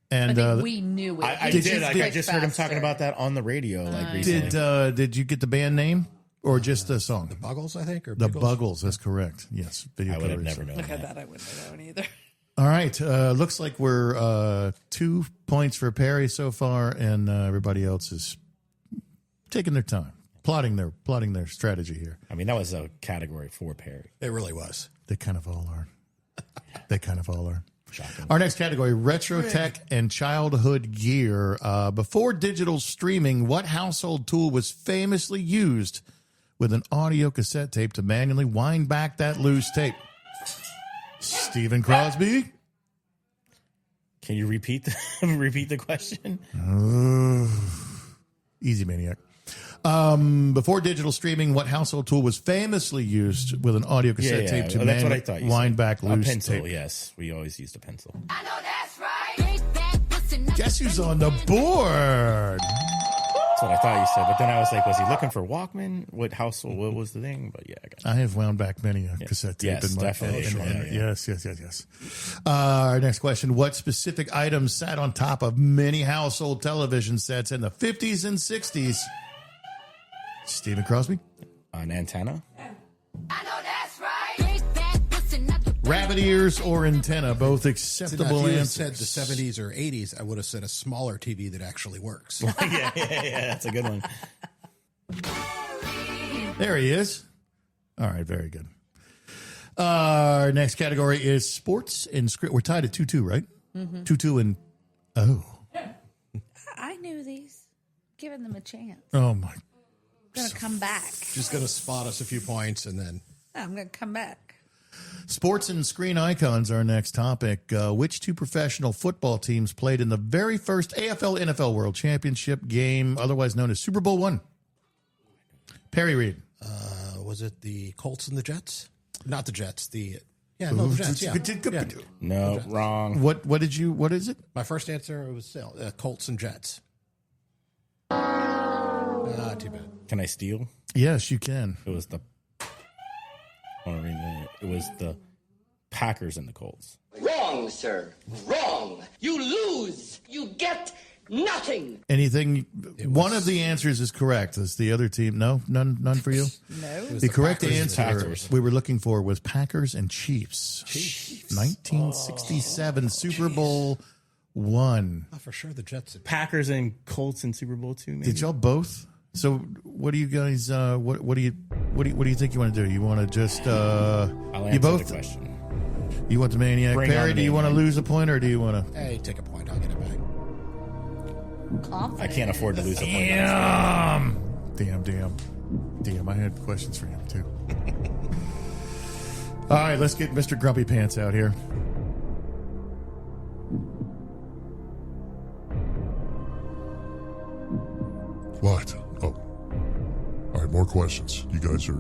And I think we knew it. I Did did. you- Like, did- I just heard him talking about that on the radio recently. did you get the band name or just the song? The Buggles, I think? Or The Biggles? Buggles, that's correct. Yes. Video I would have killers. never known Look at that. that. I wouldn't have known either. All right. Looks like we're 2 points for Perry so far, and everybody else is taking their time, plotting their strategy here. I mean, that was a category for Perry. It really was. They kind of all are. They kind of all are. Shocking. Our next category, retro tech and childhood gear. Before digital streaming, what household tool was famously used with an audio cassette tape to manually wind back that loose tape? Stephen Crosby? Can you repeat the question? Easy, Maniac. Before digital streaming, what household tool was famously used with an audio cassette tape to that's what I manually thought you wind said. back A loose pencil, tape? yes. We always used a pencil. I know that's right. Guess who's on the board? That's what I thought you said. But then I was like, was he looking for Walkman? What household? What was the thing? But yeah, I got it. I have wound back many a cassette tape Yes, in my definitely. phone. Yeah. Yes. Our next question. What specific items sat on top of many household television sets in the 50s and 60s? Stephen Crosby? An antenna? I know that's right. Rabbit ears or antenna, both See, now, acceptable if you had answers. said the 70s or 80s, I would have said a smaller TV that actually works. yeah, that's a good one. There he is. All right, very good. Our next category is sports and script. We're tied at 2-2, right? 2-2 and I knew these. Giving them a chance. oh my. I'm going to come back. She's going to spot us a few points and then I'm going to come back. Sports and screen icons are our next topic. Which 2 professional football teams played in the very first AFL-NFL World Championship game, otherwise known as Super Bowl I? Perry Reed. was it the Colts and the Jets? Not the Jets. The Jets. Yeah. No, wrong. What is it? My first answer was Colts and Jets. Too bad. Can I steal? Yes, you can. It was the Packers and the Colts. Wrong, sir. Wrong. You lose. You get nothing. Anything? One of the answers is correct. Is the other team? No, none for you. No. The correct Packers and answer Packers. we were looking for was Packers and Chiefs. 1967 Super Bowl I. Oh, for sure, the Jets. Packers and Colts in Super Bowl II, maybe? Did y'all both? So, what do you guys? What do you think you want to do? You want to just? I'll you answer both? the question. You want the Maniac? Bring on Perry, the do you want to Maniac. lose a point or do you want to? Hey, take a point. I'll get it back. I can't afford to lose a point. Damn! I had questions for him too. All right, let's get Mr. Grumpy Pants out here. What? Oh. All right, more questions. You guys are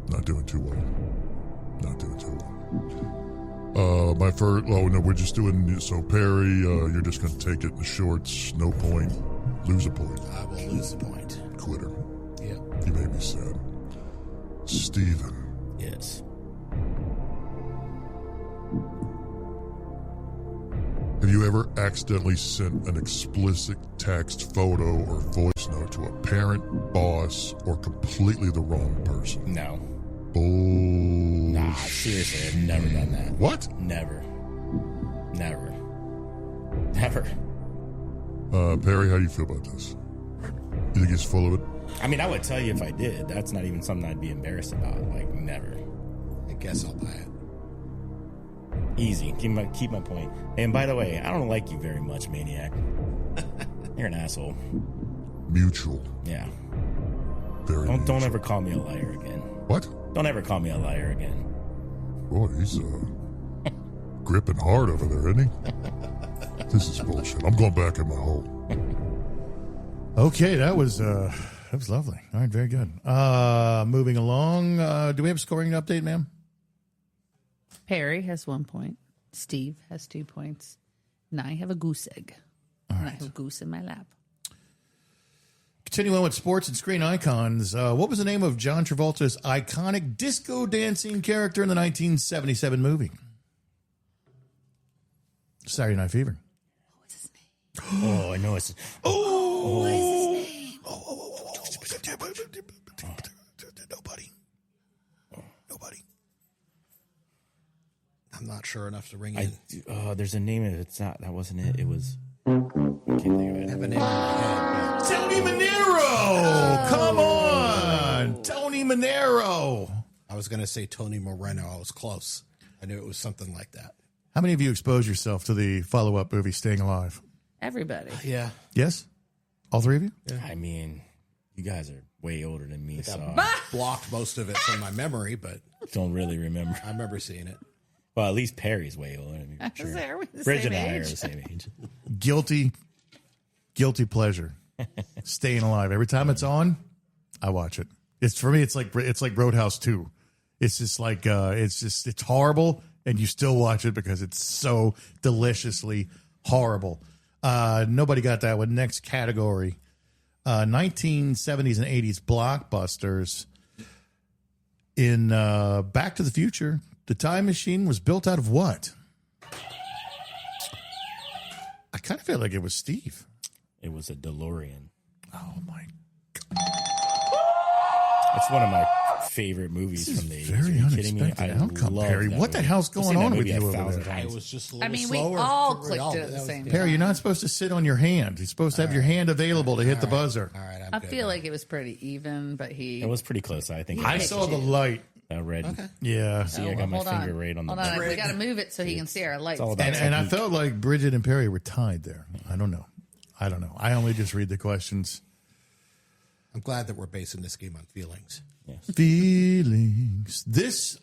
not doing too well. Not doing too well. My first. Oh no, we're just doing. So Perry, you're just gonna take it in the shorts. No point. Lose a point. I will lose the point. Quitter. Yeah. You made me sad. Steven. Yes. Have you ever accidentally sent an explicit text, photo, or voice note to a parent, boss, or completely the wrong person? No. Bull. Nah, seriously, I've never done that. What? Never. Perry, how do you feel about this? You think he's full of it? I mean, I would tell you if I did. That's not even something I'd be embarrassed about. Like, never. I guess I'll buy it. Easy. Keep my point. And by the way, I don't like you very much, Maniac. You're an asshole. Mutual. Yeah. Very Don't mutual. ever call me a liar again. What? Don't ever call me a liar again. Boy, he's gripping hard over there, isn't he? This is bullshit. I'm going back in my hole. Okay, that was lovely. All right, very good. Moving along, do we have a scoring update, ma'am? Perry has 1 point. Steve has 2 points. And I have a goose egg. And I have a goose in my lap. Continuing with sports and screen icons, what was the name of John Travolta's iconic disco dancing character in the 1977 movie? Saturday Night Fever. What's his name? Oh, I know it's. What is his name? Nobody. I'm not sure enough to ring in. There's a name of it. It's not. That wasn't it. It was. I can't think of I it. have a name in my head. Tony Manero! Come on! Tony Manero! I was going to say Tony Moreno. I was close. I knew it was something like that. How many of you exposed yourself to the follow-up movie Staying Alive? Everybody. Yeah. Yes? All three of you? I mean, you guys are way older than me, so Blocked most of it from my memory, but I don't really remember. I remember seeing it. Well, at least Perry's way older than me. I For was sure. there. We're the Bridget same and I are age. the same age. Guilty pleasure. Staying Alive. Every time it's on, I watch it. It's for me. It's like Roadhouse 2. It's just like it's horrible, and you still watch it because it's so deliciously horrible. Nobody got that one. Next category: 1970s and 80s blockbusters. In Back to the Future, the time machine was built out of what? I kind of feel like it was Steve. It was a DeLorean. Oh my! That's one of my favorite movies from the 80s. Very Are you kidding me? unexpected I outcome, love Perry. that What the movie. hell's I've going seen that on with movie you a over thousand there? I times. was just a I little mean, we slower. all to clicked read- it at the that was- same time. Perry, you're not supposed to sit on your hand. You're supposed to have your hand available to hit the buzzer. All right, I feel like it was pretty even, but It was pretty close, I think. I saw the light. I read. Yeah. See, I got my hold finger on. right on the Hold on, button. we got to move it so he can see our lights. all about And I felt like Bridget and Perry were tied there. I don't know. I only just read the questions. I'm glad that we're basing this game on feelings. Feelings. This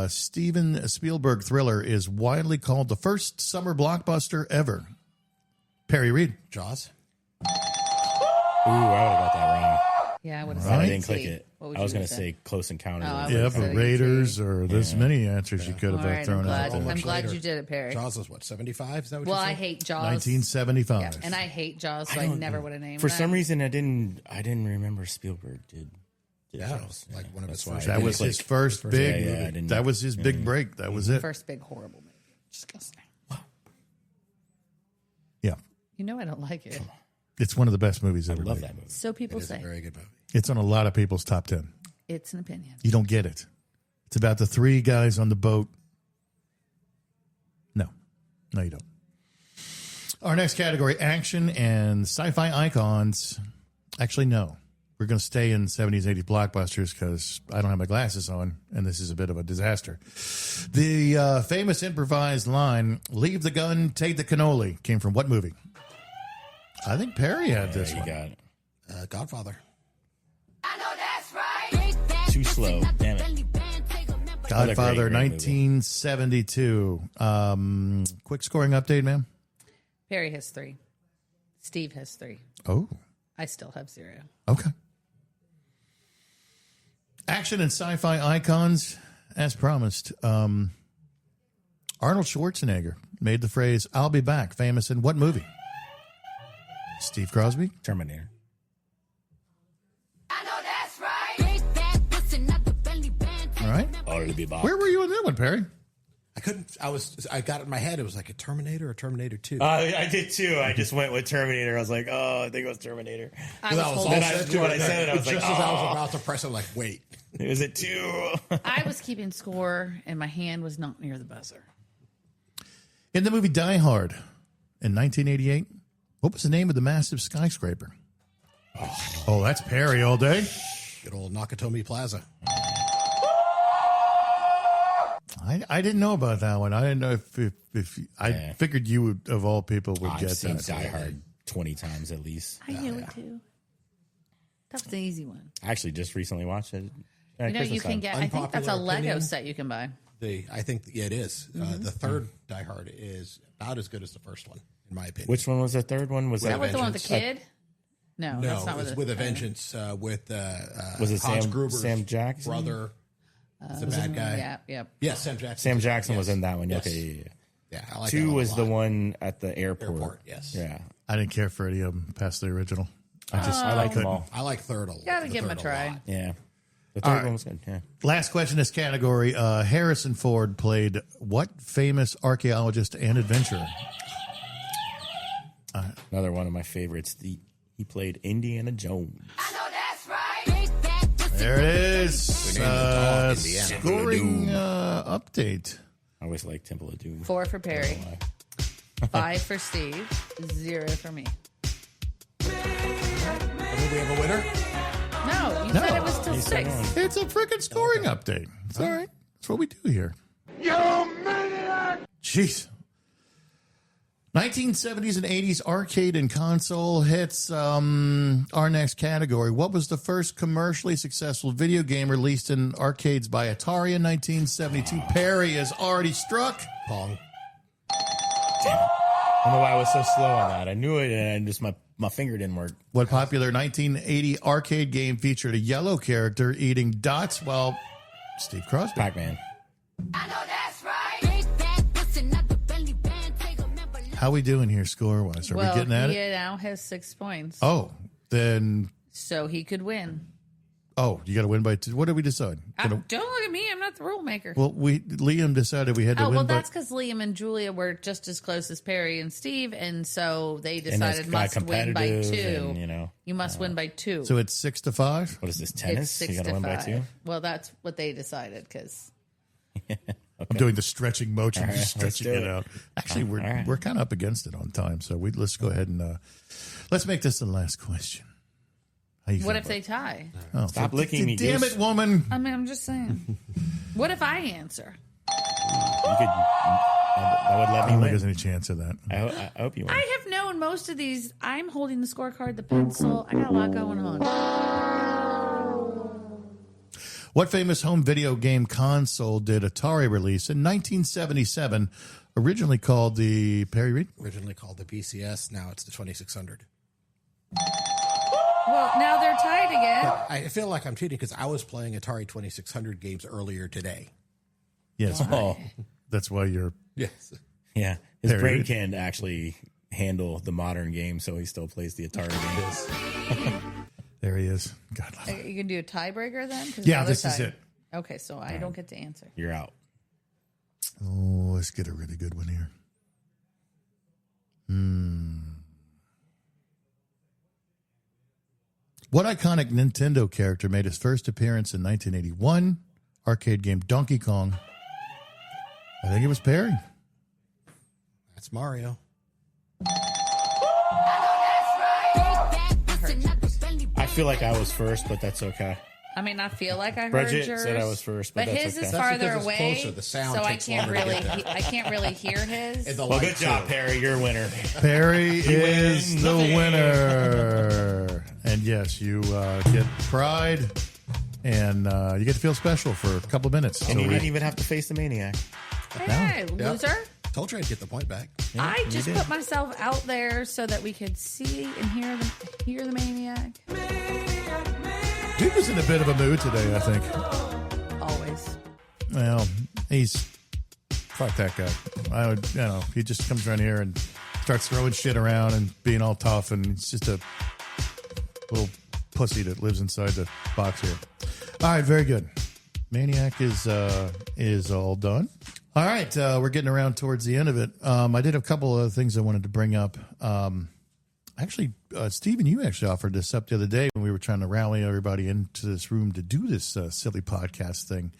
Steven Spielberg thriller is widely called the first summer blockbuster ever. Perry Reed. Jaws? Ooh, I would have got that wrong. Yeah, I would have I said didn't click E.T. it. What would I was you going to have say Close Encounters. Oh, I of would Yeah, have but said Raiders or there's many answers you could All have right, thrown out. I'm much glad later. you did it, Perry. Jaws was what, 75? Is that what Well, you said? I hate Jaws. 1975. Yeah, and I hate Jaws, so I never would have named For that. some reason, I didn't remember Spielberg did Yeah, Jaws. like one of his That's why first. I That didn't was click. his first big. Yeah, I didn't- that was his big break. That was it. First big horrible movie. Disgusting. Yeah, You know I don't like it. it's one of the best movies ever. I love made. that movie. So people It's a say. very good movie. It's on a lot of people's top 10. It's an opinion. You don't get it. It's about the three guys on the boat. No, you don't. Our next category, action and sci-fi icons. Actually, no. We're going to stay in 70s, 80s blockbusters because I don't have my glasses on, and this is a bit of a disaster. The famous improvised line, "Leave the gun, take the cannoli," came from what movie? I think Perry had this You one. got it. Godfather. Too slow. Damn it. Godfather, great movie. 1972. Quick scoring update, ma'am. Perry has 3. Steve has 3. Oh, I still have 0. okay. Action and sci-fi icons, as promised. Arnold Schwarzenegger made the phrase, "I'll be back," famous in what movie? Steve Crosby? Terminator. I know that's right. All right. I'll be back. Where were you on that one, Perry? I got it in my head. It was like a Terminator or Terminator 2. I did too. I just went with Terminator. I was like, oh, I think it was Terminator. I was That was holding- Then when I said it, I was like, just as I was about to press it, I'm like, wait. Is it 2? I was keeping score, and my hand was not near the buzzer. In the movie Die Hard in 1988, what was the name of the massive skyscraper? Oh, that's Perry all day. Good old Nakatomi Plaza. I didn't know about that one. I didn't know if I Yeah. figured you would, of all people, would I've get seen that. Die Hard 20 times at least. I knew it too. That was an easy one. I actually just recently watched it. You know, you can get. I think that's a Unpopular Lego opinion. set you can buy. I think it is. The third Die Hard is about as good as the first one, in my opinion. Which one was the third one? Was Is that that with the one with the Vengeance. kid? No, No, that's not it's with with a the vengeance. With Was it Hans Sam- Gruber's Sam Jackson? brother? The bad guy. Yeah, yeah. Yes, Sam Jackson. Sam Jackson was Yes. in that one. Yes. Okay, yeah. Yeah, I like that 2 one a was the lot. one at the airport. Yes. Yeah. I didn't care for any of them past the original. I like them all. I like third a lot. Gotta the give him a third try. lot. Yeah. The third one was good. Yeah. Last question in this category. Harrison Ford played what famous archaeologist and adventurer? Another one of my favorites. He played Indiana Jones. I know that's right. There it is. named the dog Indiana. Scoring update. I always like Temple of Doom. 4 for Perry, 5 for Steve, 0 for me. I think we have a winner. No, you No. said it was till You said 6. one. It's a freaking scoring update. It's all right. That's what we do here. You maniac! Jeez. 1970s and 80s arcade and console hits. Our next category. What was the first commercially successful video game released in arcades by Atari in 1972? Perry is already struck. Pong. I don't know why I was so slow on that. I knew it, and just my finger didn't work. What popular 1980 arcade game featured a yellow character eating dots while Steve Crosby? Pac-Man. I know that's right. How we doing here score-wise? Are we getting at he it? now has 6 points, Oh, then... so he could win. Oh, you got to win by 2. What did we decide? Don't look at me. I'm not the rule maker. Well, Liam decided we had to Oh, win well, by... that's because Liam and Julia were just as close as Perry and Steve, and so they And decided it's must win by 2. competitive, and, you must win by 2. So it's 6-5? what is this, it's tennis? 6 You got to to win 5. by 2? Well, that's what they decided because I'm doing the stretching motion, All right, just let's stretching do it it. out. Actually, we're All right. we're kind of up against it on time, so let's go ahead and let's make this the last question. How you what feel if they tie? about- Stop licking me, Damn Goose. it, woman! I mean, I'm just saying. What if I answer? You could. That would I let me don't think win. there's any chance of that. I hope you win. I have known most of these. I'm holding the scorecard, the pencil. I got a lot going on. What famous home video game console did Atari release in 1977? Originally called the Perry Reed. Originally called the BCS. Now it's the 2600. Well, now they're tied again. I feel like I'm cheating because I was playing Atari 2600 games earlier today. Yes, Oh, that's why you're. Yes. yeah. His There it brain is. can't actually handle the modern game, so he still plays the Atari games. There he is. God love him. You can do a tiebreaker then? 'Cause Yeah, now they're this is tied. it. Okay, so I don't get to answer. You're out. Oh, let's get a really good one here. What iconic Nintendo character made his first appearance in 1981? Arcade game Donkey Kong. I think it was Perry. That's Mario. I feel like I was first, but that's okay. I mean, I feel like I heard Bridget yours. said I was first, but that's his okay. is That's farther because it's away, closer. The sound so I takes can't longer to really, get there. I can't really hear his. And the Well, light, good job, too. Perry. You're a winner. Perry is win the nothing. winner. And yes, you get pride and you get to feel special for a couple of minutes. And So you we- didn't even have to face the Maniac. Hey, Yeah. loser! Told you I'd get the point back. I you just did. put myself out there so that we could see and hear the Maniac. Dude was in a bit of a mood today, I think. Always. Well, he's Fuck that guy. I would, he just comes around here and starts throwing shit around and being all tough, and he's just a little pussy that lives inside the box here. All right, very good. Maniac is all done. All right, we're getting around towards the end of it. I did a couple of things I wanted to bring up. Actually, Stephen, you actually offered this up the other day when we were trying to rally everybody into this room to do this silly podcast thing.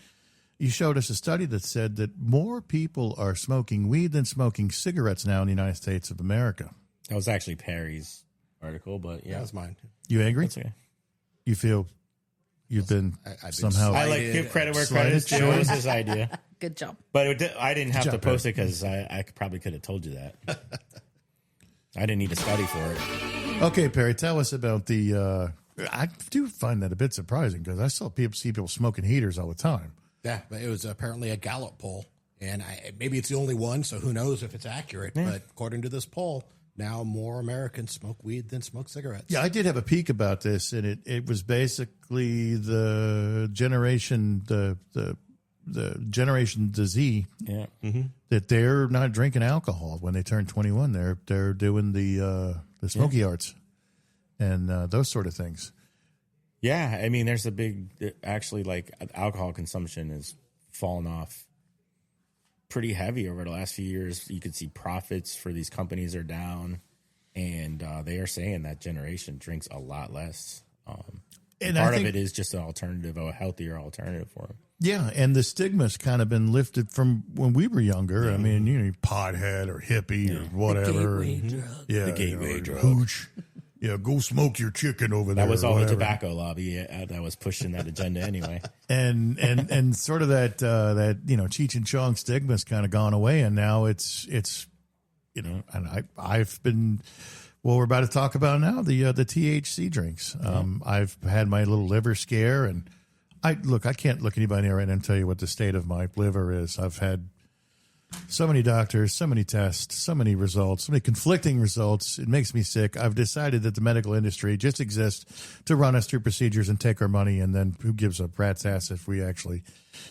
You showed us a study that said that more people are smoking weed than smoking cigarettes now in the United States of America. That was actually Perry's article, but yeah. That was mine. You angry? That's okay. You feel you've been somehow... I give credit where credit is due. It was his idea. Good job. But I didn't have to post it because I probably could have told you that. I didn't need to study for it. Okay, Perry, tell us about the... I do find that a bit surprising because I still see people smoking heaters all the time. Yeah, but it was apparently a Gallup poll, and maybe it's the only one, so who knows if it's accurate. Yeah. But according to this poll, now more Americans smoke weed than smoke cigarettes. Yeah, I did have a peek about this, and it was basically the generation the Generation Z, that they're not drinking alcohol when they turn 21. They're doing the smoky arts and those sort of things. Yeah, I mean, there's a big, actually, like, alcohol consumption has fallen off pretty heavy over the last few years. You could see profits for these companies are down, and they are saying that generation drinks a lot less. And part of it is just an alternative, a healthier alternative for them. Yeah, and the stigma's kind of been lifted from when we were younger. I mean, pothead or hippie or whatever. The gateway drug. Yeah, the gateway drug. Hooch. Yeah, go smoke your chicken over there. That was all the tobacco lobby that was pushing that agenda anyway. And sort of that Cheech and Chong stigma's kind of gone away, and now it's and I've been. Well, we're about to talk about now the THC drinks. I've had my little liver scare, and I can't look anybody right now and tell you what the state of my liver is. I've had so many doctors, so many tests, so many results, so many conflicting results. It makes me sick. I've decided that the medical industry just exists to run us through procedures and take our money, and then who gives a rat's ass if we actually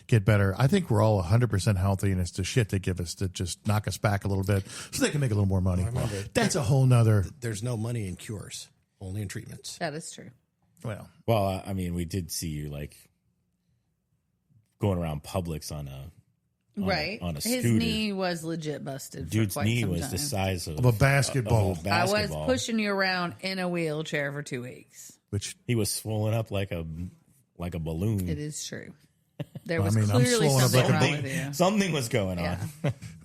get better. I think we're all 100% healthy, and it's the shit they give us to just knock us back a little bit so they can make a little more money. That's a whole nother... There's no money in cures, only in treatments. That is true. Well, I mean, we did see you, like, going around Publix on a scooter. His knee was legit busted. Dude's for knee quite was some the time. size of a basketball. I was pushing you around in a wheelchair for 2 weeks. Which he was swollen up like a balloon. It is true. There was clearly something wrong with you. Something was going on.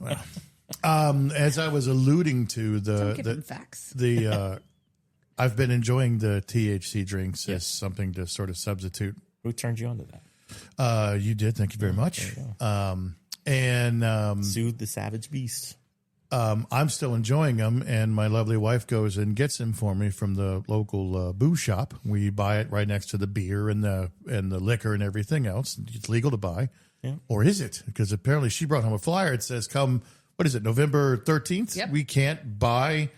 Well, as I was alluding to I've been enjoying the THC drinks as something to sort of substitute. Who turned you on to that? You did. Thank you very much. Soothe the savage beast. I'm still enjoying them, and my lovely wife goes and gets them for me from the local booze shop. We buy it right next to the beer and the liquor and everything else. It's legal to buy, or is it? Because apparently she brought home a flyer. It says, "Come, what is it? November 13th? Yep. We can't buy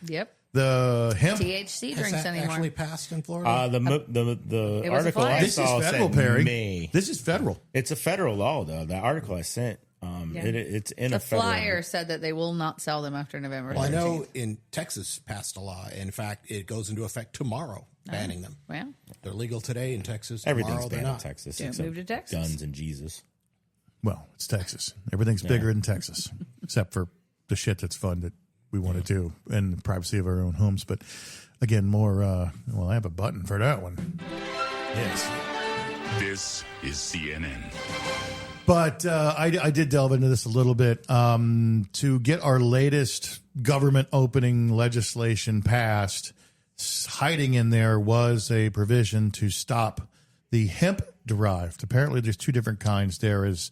the hemp THC drinks anymore." Actually passed in Florida. The article I this saw is federal, said Perry. May. This is federal. It's a federal law, though. The article I sent. It's in the a federal. flyer said that they will not sell them after November 13th. Well, I know in Texas passed a law. In fact, it goes into effect tomorrow, banning them. Well, they're legal today in Texas. Everything's Tomorrow, they're banned in not. Texas. Don't except move to Texas. Guns and Jesus. Well, it's Texas. Everything's bigger in Texas, except for the shit that's fun that we want to do in the privacy of our own homes. But again, more. I have a button for that one. Yes. This is CNN. But I did delve into this a little bit to get our latest government opening legislation passed. Hiding in there was a provision to stop the hemp-derived. Apparently, there's two different kinds. There is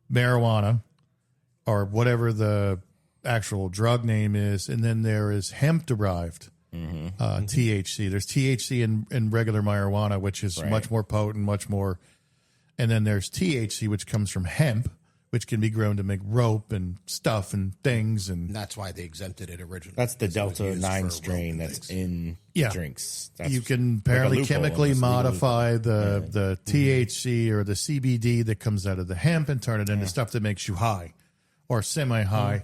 marijuana, or whatever the actual drug name is, and then there is hemp-derived THC. There's THC in regular marijuana, which is much more potent, much more... And then there's THC, which comes from hemp, which can be grown to make rope and stuff and things. And that's why they exempted it originally. That's the Delta 9 strain that's in drinks. You can apparently chemically modify the THC or the CBD that comes out of the hemp and turn it into stuff that makes you high. or semi-high.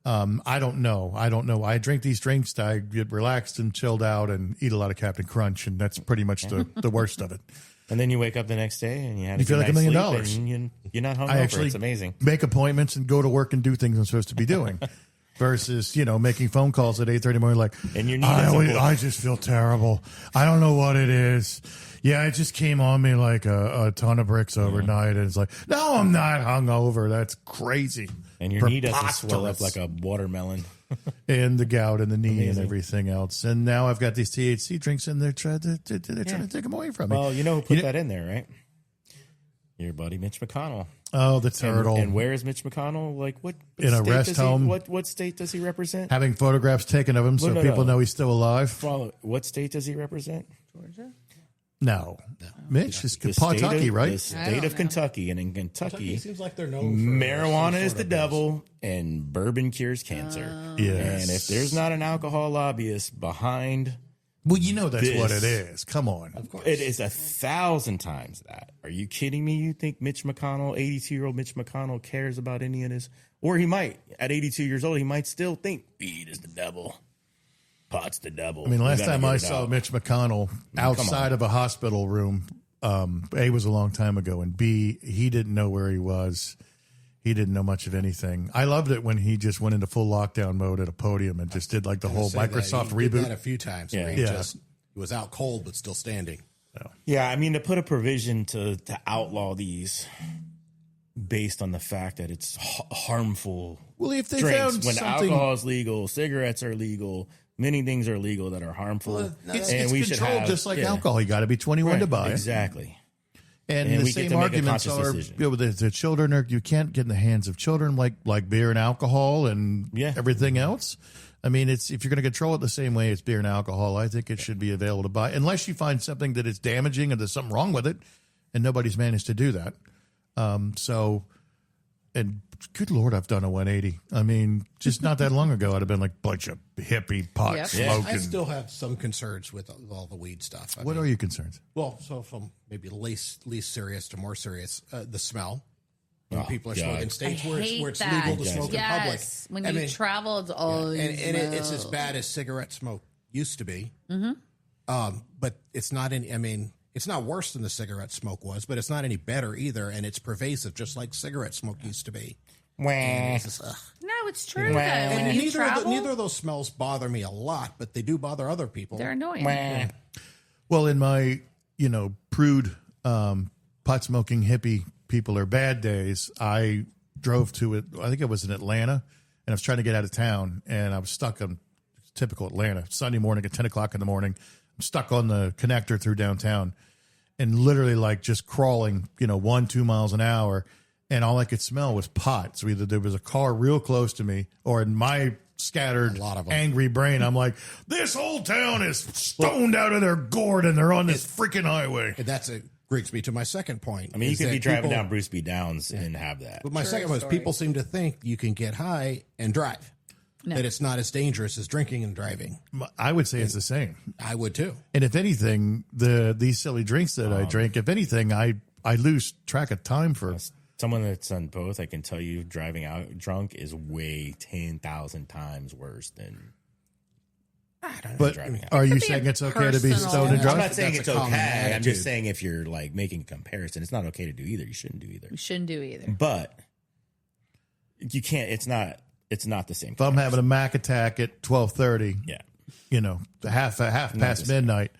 I don't know. I drink these drinks, I get relaxed and chilled out and eat a lot of Captain Crunch, and that's pretty much the worst of it. And then you wake up the next day and you feel like $1 million. And you're not hungover. I actually It's amazing. make appointments and go to work and do things I'm supposed to be doing. Versus, making phone calls at 8:30 in the morning like, And your knee I just feel terrible. I don't know what it is. Yeah, it just came on me like a ton of bricks overnight. And it's like, no, I'm not hungover. That's crazy. And your knee doesn't swell up like a watermelon. And the gout in the knee and everything else. And now I've got these THC drinks and they're trying to take them away from me. Well, you know who put that in there, right? Your buddy Mitch McConnell. Oh, the turtle. And where is Mitch McConnell? Like what in a rest home? What state does he represent? Having photographs taken of him so people know he's still alive. What state does he represent? Georgia? No. Mitch is Kentucky, right? The state of Kentucky. And in Kentucky, It seems like they're known for marijuana is the devil and bourbon cures cancer. Yes. And if there's not an alcohol lobbyist behind... Well, that's what it is. Come on. Of course. It is 1,000 times that. Are you kidding me? You think Mitch McConnell, 82-year-old Mitch McConnell, cares about any of this? Or he might, at 82 years old, he might still think weed is the devil. Pot's the devil. I mean, last time I saw Mitch McConnell outside of a hospital room, A, was a long time ago, and B, he didn't know where he was. He didn't know much of anything. I loved it when he just went into full lockdown mode at a podium and just did like the whole Microsoft he reboot. did that a few times. Yeah. Where he was out cold but still standing. Yeah, I mean, to put a provision to outlaw these based on the fact that it's harmful. Well, if they drinks, found when something, alcohol is legal, cigarettes are legal, many things are legal that are harmful. it's controlled just like alcohol. You got to be 21 to buy it. Exactly. And the we get same to make a arguments conscious are, decision. the children are, you can't get in the hands of children like beer and alcohol and everything else. I mean, if you're going to control it the same way as beer and alcohol, I think it should be available to buy, unless you find something that is damaging or there's something wrong with it, and nobody's managed to do that. And good Lord, I've done a 180. I mean, just not that long ago, I'd have been like bunch of hippie pot smoking. I still have some concerns with all the weed stuff. What are your concerns? Well, so from maybe least serious to more serious, the smell. When people are smoking in states where it's legal to smoke in public. When you travel, it's all it's as bad as cigarette smoke used to be. Mm-hmm. But it's not any. I mean, it's not worse than the cigarette smoke was, but it's not any better either, and it's pervasive, just like cigarette smoke used to be. No, it's true. Though. When you travel, neither of those smells bother me a lot, but they do bother other people. They're annoying. Well, in my prude pot smoking hippie people are bad days, I drove to it. I think it was in Atlanta, and I was trying to get out of town, and I was stuck on typical Atlanta Sunday morning at 10 o'clock in the morning. I'm stuck on the connector through downtown, and literally like just crawling, 1-2 miles an hour, and all I could smell was pot. So either there was a car real close to me, or in my scattered, angry brain, I'm like, this whole town is stoned out of their gourd, and they're on this freaking highway. And brings me to my second point. I mean, you could be driving down Bruce B. Downs and have that. But my second one is people seem to think you can get high and drive. No. That it's not as dangerous as drinking and driving. I would say it's the same. I would too. And if anything, these silly drinks that I drink, if anything, I lose track of time for. Someone that's done both, I can tell you, driving out drunk is way 10,000 times worse than. But are you saying it's okay to be stoned and drunk? I'm not saying it's okay. I'm just saying if you're like making a comparison, it's not okay to do either. You shouldn't do either. You shouldn't do either. But you can't. It's not the same. If I'm having a Mac attack at 12:30, half past midnight.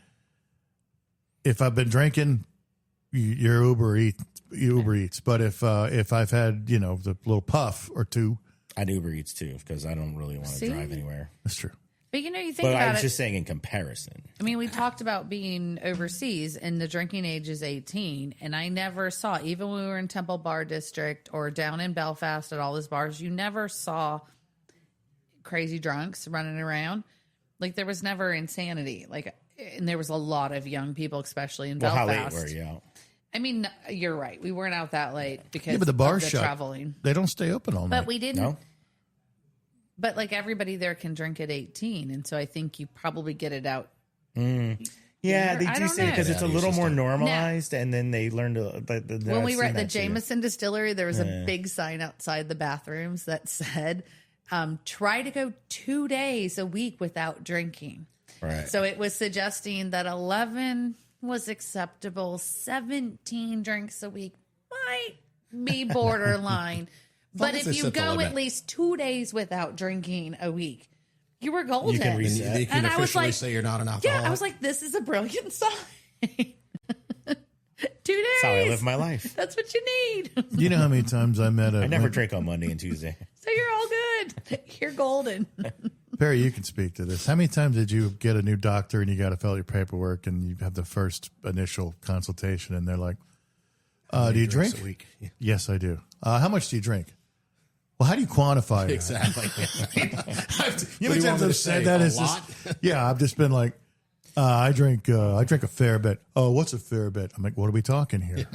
If I've been drinking, you're Uber Eats. But if I've had the little puff or two, I'd Uber Eats too because I don't really want to drive anywhere. That's true. But you think but about it. I was just saying in comparison. I mean, we talked about being overseas and the drinking age is 18. And I never saw, even when we were in Temple Bar District or down in Belfast at all those bars, you never saw crazy drunks running around. Like there was never insanity. And there was a lot of young people, especially in Belfast. How late were you out? I mean, you're right. We weren't out that late because but the bar's of the shut. Traveling. They don't stay open all night. But we didn't. No? But everybody there can drink at 18, and so I think you probably get it out. Yeah, Yeah, they I do don't say know. because it's a Yeah, little more system. normalized, and then they learn to. When we were at the Jameson distillery, there was a big sign outside the bathrooms that said, try to go 2 days a week without drinking. Right. So it was suggesting that 11 was acceptable, 17 drinks a week might be borderline. But as if they you set the go limit. at least 2 days without drinking a week, you were golden. You can reset. They can And I was officially like- say you're not an alcoholic. Yeah, I was like, this is a brilliant sign. 2 days. That's how I live my life. That's what you need. You know how many times I met a I never drink on Monday and Tuesday. So you're all good. You're golden. Perry, you can speak to this. How many times did you get a new doctor and you got to fill out your paperwork and you have the first initial consultation and they're like, do you drinks drink? a week? Yeah. Yes, I do. How much do you drink? Well, how do you quantify it? Exactly. You know how What do many you times want me I've to said say, that? a It's lot? just, yeah, I've just been like, I drink a fair bit. Oh, what's a fair bit? I'm like, what are we talking here?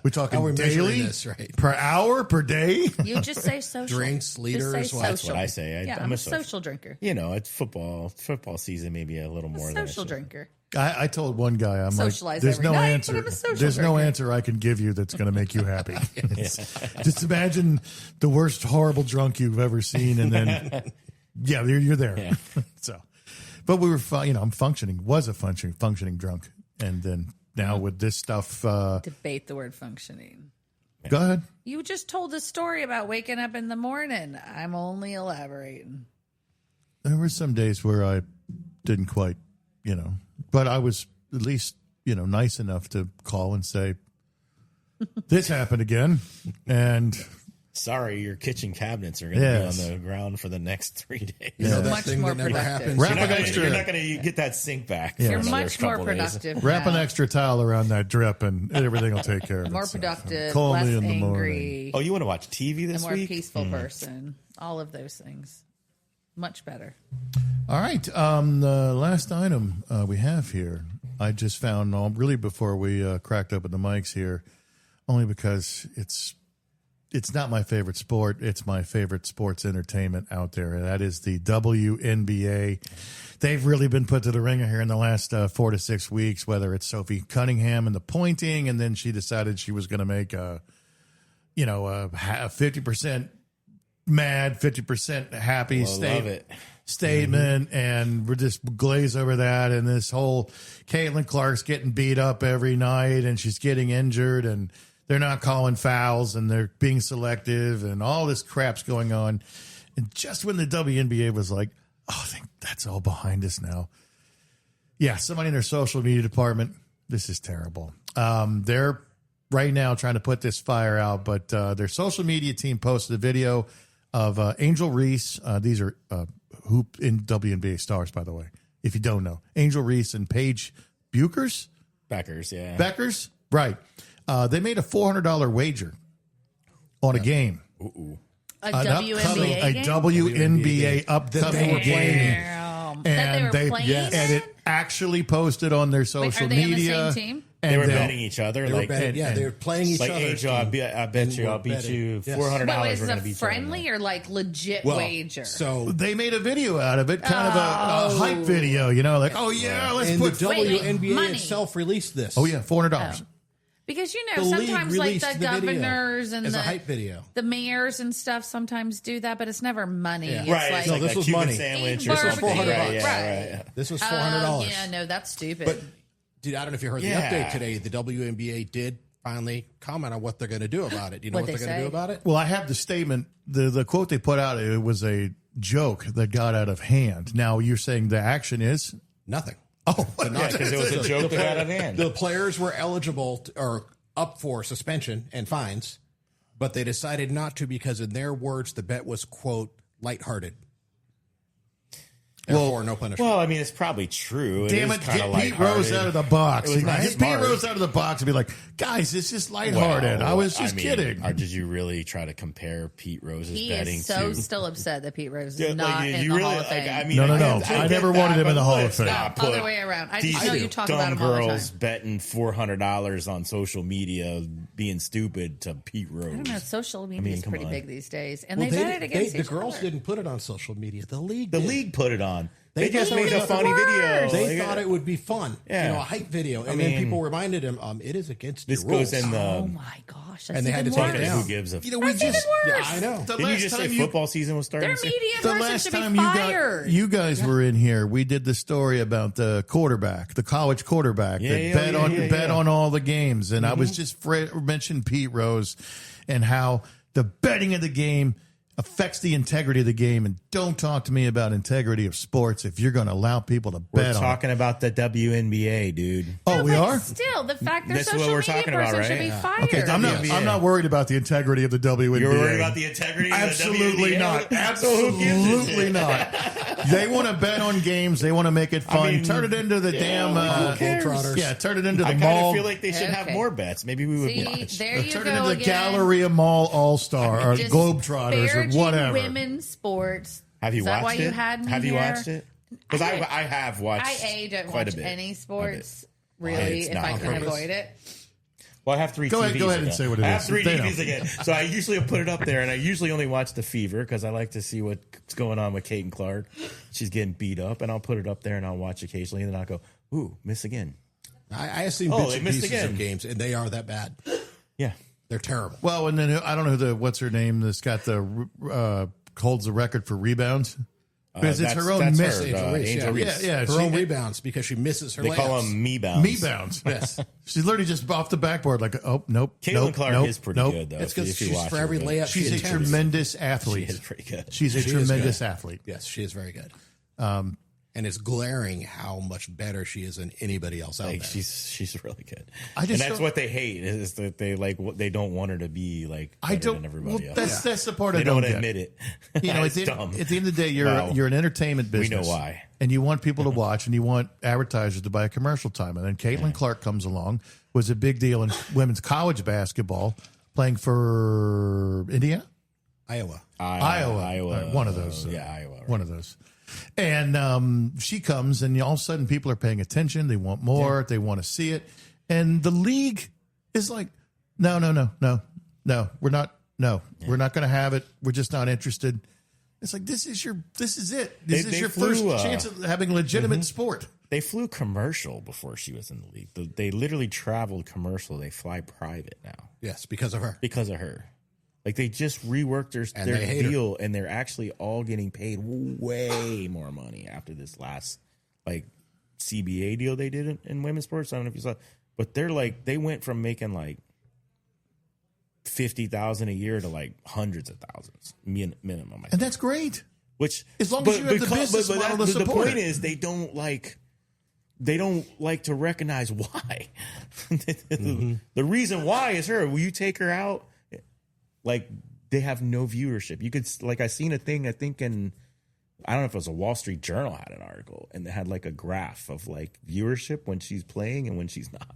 we talking How are we measuring daily, this, right? per hour, per day? You just say social. Drinks, Just liters, say what? That's what I say. Yeah, I'm a social drinker. You know, it's football season, maybe a little more. than I Social should. drinker. I told one guy, I'm Socialize like, there's every no night, answer. but I'm a social There's no drinker." answer I can give you that's going to make you happy. Just imagine the worst horrible drunk you've ever seen, and then yeah, you're there. Yeah. So, but we were, I'm was a functioning drunk, and then now with this stuff, Debate the word functioning. go ahead. You just told a story about waking up in the morning. I'm only elaborating. There were some days where I didn't quite, but I was at least, nice enough to call and say, this happened again. And Sorry, your kitchen cabinets are going to Yes. be on the ground for the next 3 days. You know that Much thing more that never productive. happens. Wrap You're not an gonna- extra- You're not going to get that sink back. Yeah. for You're another much more couple days. productive. wrap an now. extra towel around that drip and everything will take care of More itself. productive, Call less me in the morning. angry, Oh, you want to watch TV a this more week? peaceful person. All of those things. Much better. All right. The last item we have here, I just found really before we cracked open the mics here, only because it's not my favorite sport. It's my favorite sports entertainment out there. And that is the WNBA. They've really been put to the ringer here in the last 4 to 6 weeks, whether it's Sophie Cunningham and the pointing, and then she decided she was going to make a 50% mad, 50% happy Love it. statement, and we're just glaze over that. And this whole Caitlin Clark's getting beat up every night, and she's getting injured, and they're not calling fouls, and they're being selective, and all this crap's going on. And just when the WNBA was like, oh, I think that's all behind us now. Yeah, somebody in their social media department, this is terrible. They're right now trying to put this fire out, but their social media team posted a video of Angel Reese. These are hoop in WNBA stars, by the way, if you don't know. Angel Reese and Paige Buchers? Beckers, yeah. Beckers? Right. They made a $400 wager on a game. A An upcoming, WNBA game? a WNBA upcoming game. Damn. That they were playing and it actually posted on their social are they on the media. same team? They And were then- betting each other. They were Like, betting- yeah, they were playing each like other. Angel, I bet you, I'll beat betting. you Yes. $400. Wait, We're is going it to beat a you. friendly or like legit Well, wager? So They made a video out of it, kind of a hype video, like, oh yeah, let's and put. the Wait, WNBA money. itself released this. Oh yeah, $400. Because The league sometimes like released the the video governors and as the a hype video. the mayors and stuff sometimes do that, but it's never money. Yeah. It's Right, like, it's like this a was Cuban money. sandwich Eat or something. barbecue. Right, yeah, Right. right. This was $400. yeah, no, that's stupid. But dude, I don't know if you heard Yeah. the update today. The WNBA did finally comment on what they're going to do about it. You know What'd what they're they going to say? do about it? Well, I have the statement, the quote they put out. It was a joke that got out of hand. Now you're saying the action is Nothing. oh Yeah, because it was a joke that got out of hand. The players were eligible or up for suspension and fines, but they decided not to because, in their words, the bet was, quote, lighthearted. Therefore, no punishment. Well, I mean, it's probably true. damn is it, kinda get Pete lighthearted. Rose out of the box. It was not Get smart. Pete Rose out of the box and be like, guys, it's just lighthearted. Well, I was just mean, kidding. Or did you really try to compare Pete Rose's he betting is so to? still upset that Pete Rose is Yeah, not like, in you the really, Hall of Fame. I mean, No. get I never that, wanted him in the but Hall of let's Fame. not Other put way around. I these just know you talk about dumb him all the girls time. betting $400 on social media being stupid to Pete Rose. I don't know. Social media is come pretty on. big these days, and Well, they betted against the each girls other. didn't put it on social media. The league The did. league put it on. They just made a It's funny worse. video. They thought it would be fun, Yeah. a hype video, and then people reminded him, it is against This your rules. goes in the. Oh my gosh! That's And they had even to take it worse. down. Who gives a? You know, we That's just. even Yeah, worse. I know. The Didn't you last just say time football season was starting? Their media The person last should time be fired. you guys were in here, we did the story about the quarterback, the college quarterback that bet on all the games, and I was just mentioned Pete Rose and how the betting of the game affects the integrity of the game. And don't talk to me about integrity of sports if you're going to allow people to We're bet on. talking about the WNBA, dude. Oh, we But are. Still, the fact their That's social what we're media talking about, person right? should be Yeah. fired. Okay, I'm not worried about the integrity of the WNBA. You're worried about the integrity of the Absolutely WNBA? not. So who gives a Absolutely shit? not. They want to bet on games. They want to make it fun. mean, turn it into the damn. Globetrotters. Yeah, turn it into the I kind mall. of feel like they should have Okay. more bets. Maybe we would See, watch. there you turn go it into the again. Galleria Mall All Star or Globetrotters or Disparaging whatever. women's sports. Have you Is that watched why it? you had me Have you here? watched it? Because I- I have watched. I don't quite watch a bit. any sports Well, really it's if not I on can purpose. avoid it. Well, I have three Go TVs. ahead- go ahead and again. say what it I have is. three They TVs know. again. So I usually put it up there, and I usually only watch the Fever because I like to see what's going on with Kate and Clark. She's getting beat up, and I'll put it up there, and I'll watch occasionally, and then I'll go, ooh, miss again. I have seen Oh, bits they and missed pieces again. of games, and they are that bad. Yeah. They're terrible. Well, and then I don't know what's her name that's got the holds the record for rebounds. Because it's her own that's miss. her, Angel Reese, Angel yeah. Reese. Yeah, Her she- own rebounds because she misses her They layups. call them me bounds. Me bounds. Yes. She's literally just off the backboard like, oh, nope. Caitlin nope, Clark nope, is pretty nope. good, though. It's if because you she's watch for her, every but layup She's a attempts. tremendous She athlete. is pretty good. She's a She is tremendous good. athlete. Yes, she is very good. And it's glaring how much better she is than anybody else out Like there. she's really good. I just and that's don't- what they hate is that they don't want her to be like I better don't. than everybody Well, else. that's the part They I don't don't want to get. admit it. You know, It's at the dumb. end of the day, Wow. you're an entertainment We business. know why. And you want people to watch, and you want advertisers to buy commercial time. And then Caitlin Clark comes along, was a big deal in women's college basketball, playing for Indiana, Iowa. Iowa. One of those. Iowa. Right. One of those. And she comes, and all of a sudden, people are paying attention. They want more. They want to see it. And the league is like, no, we're not. No, we're not going to have it. We're just not interested. It's like this is it. This is They your flew, first chance of having legitimate sport. They flew commercial before she was in the league. They literally traveled commercial. They fly private now Yes, because of her. because of her. Like they just reworked And their they hate her. deal, and they're actually all getting paid way more money after this last like CBA deal they did in women's sports. I don't know if you saw, but they went from making like $50,000 a year to like hundreds of thousands minimum. I think. And that's great. Which As long as you have the business model to the support point it. is they don't like to recognize why. The reason why is her. Will you take her out? Like they have no viewership. You could I seen a thing I think in I don't know if it was a Wall Street Journal had an article and they had like a graph of like viewership when she's playing and when she's not.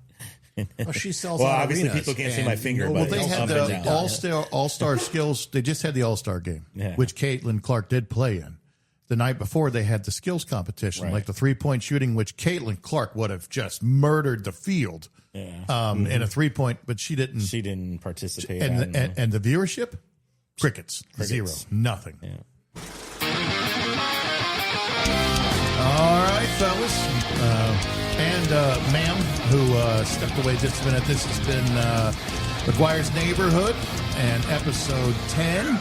Well, she sells Well, out obviously arenas, people can't see and my finger, nobody but They it's had up and the down. all-star skills. They just had the all-star game, Yeah. which Caitlin Clark did play in. The night before, they had the skills competition, Right. like the three-point shooting, which Caitlin Clark would have just murdered the field in a three-point, but she didn't. She didn't participate. And the viewership, crickets, zero, nothing. Yeah. All right, fellas. And ma'am, who stepped away just a minute. This has been McGuire's Neighborhood and episode 10.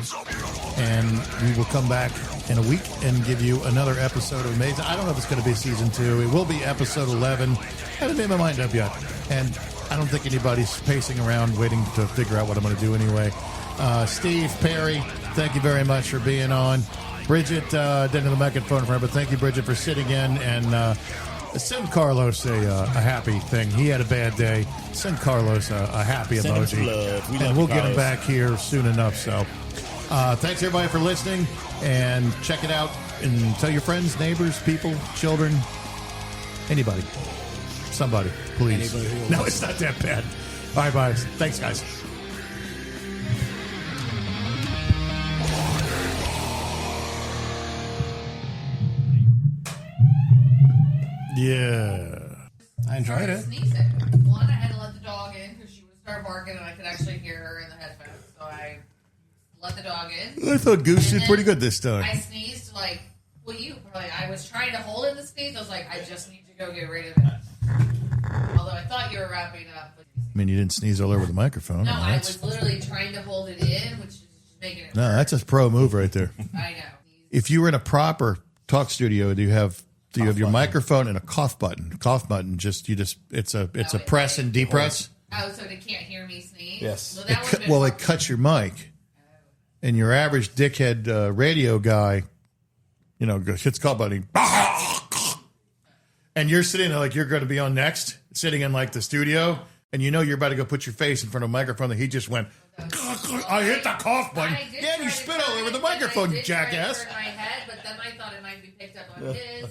And we will come back in a week and give you another episode of Amazing. I don't know if it's going to be season 2. It will be episode 11. I haven't made my mind up yet. And I don't think anybody's pacing around waiting to figure out what I'm going to do anyway. Steve, Perry, thank you very much for being on. Bridget, didn't have the microphone for her, but thank you, Bridget, for sitting in. And send Carlos a happy thing. He had a bad day. Send Carlos a happy Send him emoji. some love. We And love we'll you, get him Carlos. back here soon enough. So thanks, everybody, for listening. And check it out. And tell your friends, neighbors, people, children, anybody. Somebody, please. Anybody who No, wants it's not that bad. All right, bye. Thanks, guys. Yeah. I enjoyed it. Sneezing. One, I had to let the dog in because she would start barking and I could actually hear her in the headphones. So I let the dog in. I thought Goose And did then pretty good this time. I sneezed like Well, I was trying to hold in the sneeze. I was like, I just need to go get rid of it. Although I thought you were wrapping up. But I mean, you didn't sneeze all over the microphone. no, I was literally trying to hold it in, which is just making it No, worse. that's a pro move right there. I know. If you were in a proper talk studio, do you have your microphone and a cough button? Cough button, it's a press and depress. Oh, so they can't hear me sneeze? Yes. Well, that would've been It cuts your mic. And your average dickhead radio guy, hits call button. And you're sitting there like you're going to be on next, sitting in like the studio, and you're about to go put your face in front of a microphone that he just went, I hit the cough button. Yeah, you spit all over the microphone, you jackass. I did try to turn my head, but then I thought it might be picked up on his.